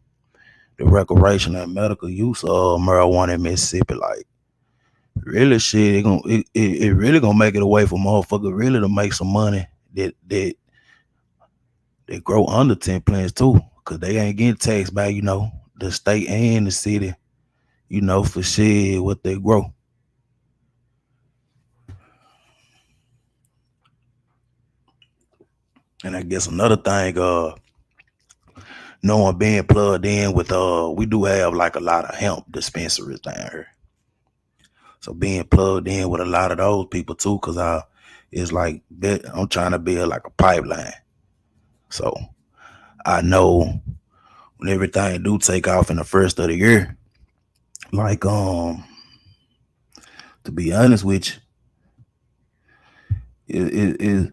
the recreational and medical use of marijuana in Mississippi. Like, really, shit, it really gonna make it a way for motherfuckers really to make some money that grow under 10 plants too, cause they ain't getting taxed by, you know, the state and the city, you know, for shit what they grow. And I guess another thing, knowing being plugged in with we do have like a lot of hemp dispensaries down here. So being plugged in with a lot of those people too, cause it's like I'm trying to build like a pipeline. So I know when everything do take off in the first of the year, like to be honest with you, it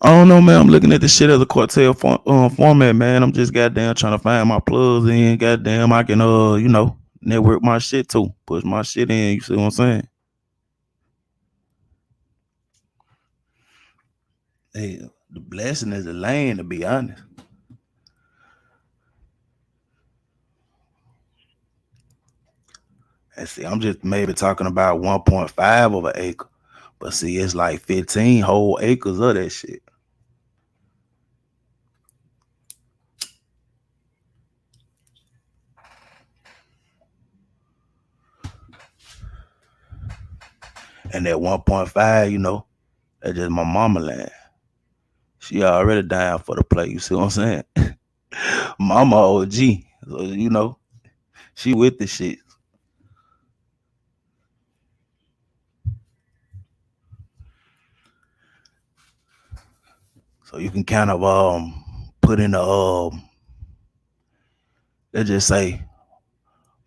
I don't know, man. I'm looking at this shit as a cartel format, man. I'm just goddamn trying to find my plugs in. Goddamn, I can you know, network my shit too, push my shit in. You see what I'm saying? Hey, the blessing is the land, to be honest. And see, I'm just maybe talking about 1.5 of an acre, but see, it's like 15 whole acres of that shit. And that 1.5, you know, that's just my mama land. She already down for the play. You see what I'm saying? Mama OG. So, you know, she with the shit. So you can kind of put in let's just say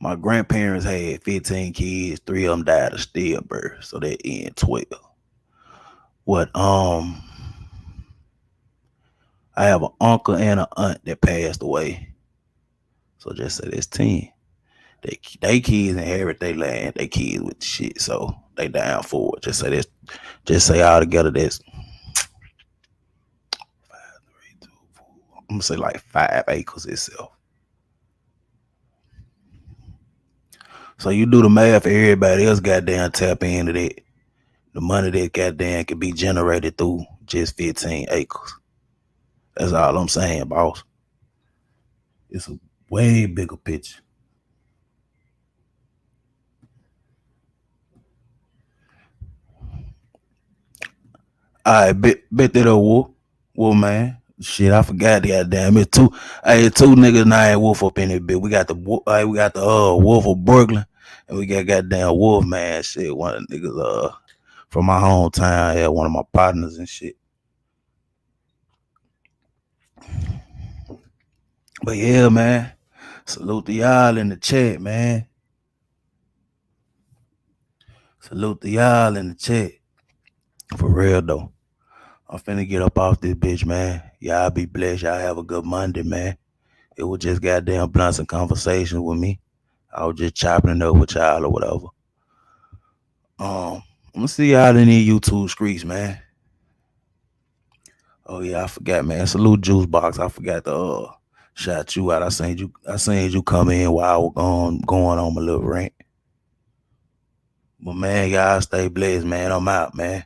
my grandparents had 15 kids, 3 of them died of stillbirth, so they in 12. What I have an uncle and an aunt that passed away. So just say that's 10. They kids inherit their land, they kids with the shit, so they down for it. Just say this, just say all together that's 5, 3, 2, 4. I'm gonna say like 5 acres itself. So you do the math, everybody else goddamn tap into that. The money that goddamn can be generated through just 15 acres. That's all I'm saying, boss. It's a way bigger picture. I bet that a wolf, man. Shit, I forgot the goddamn it. Two niggas named Wolf up in it, bitch. We got the Wolf of Brooklyn, and we got goddamn Wolf, man. Shit, one of the niggas from my hometown, yeah, one of my partners and shit. But yeah, man. Salute to y'all in the chat, man. Salute to y'all in the chat. For real though. I'm finna get up off this bitch, man. Y'all be blessed. Y'all have a good Monday, man. It was just goddamn blunts and conversations with me. I was just chopping it up with y'all or whatever. I'm gonna see y'all in the YouTube streets, man. Oh yeah, I forgot, man. Salute Juice Box. I forgot to shout you out. I seen you come in while I was going on my little rant. But man, y'all stay blessed, man. I'm out, man.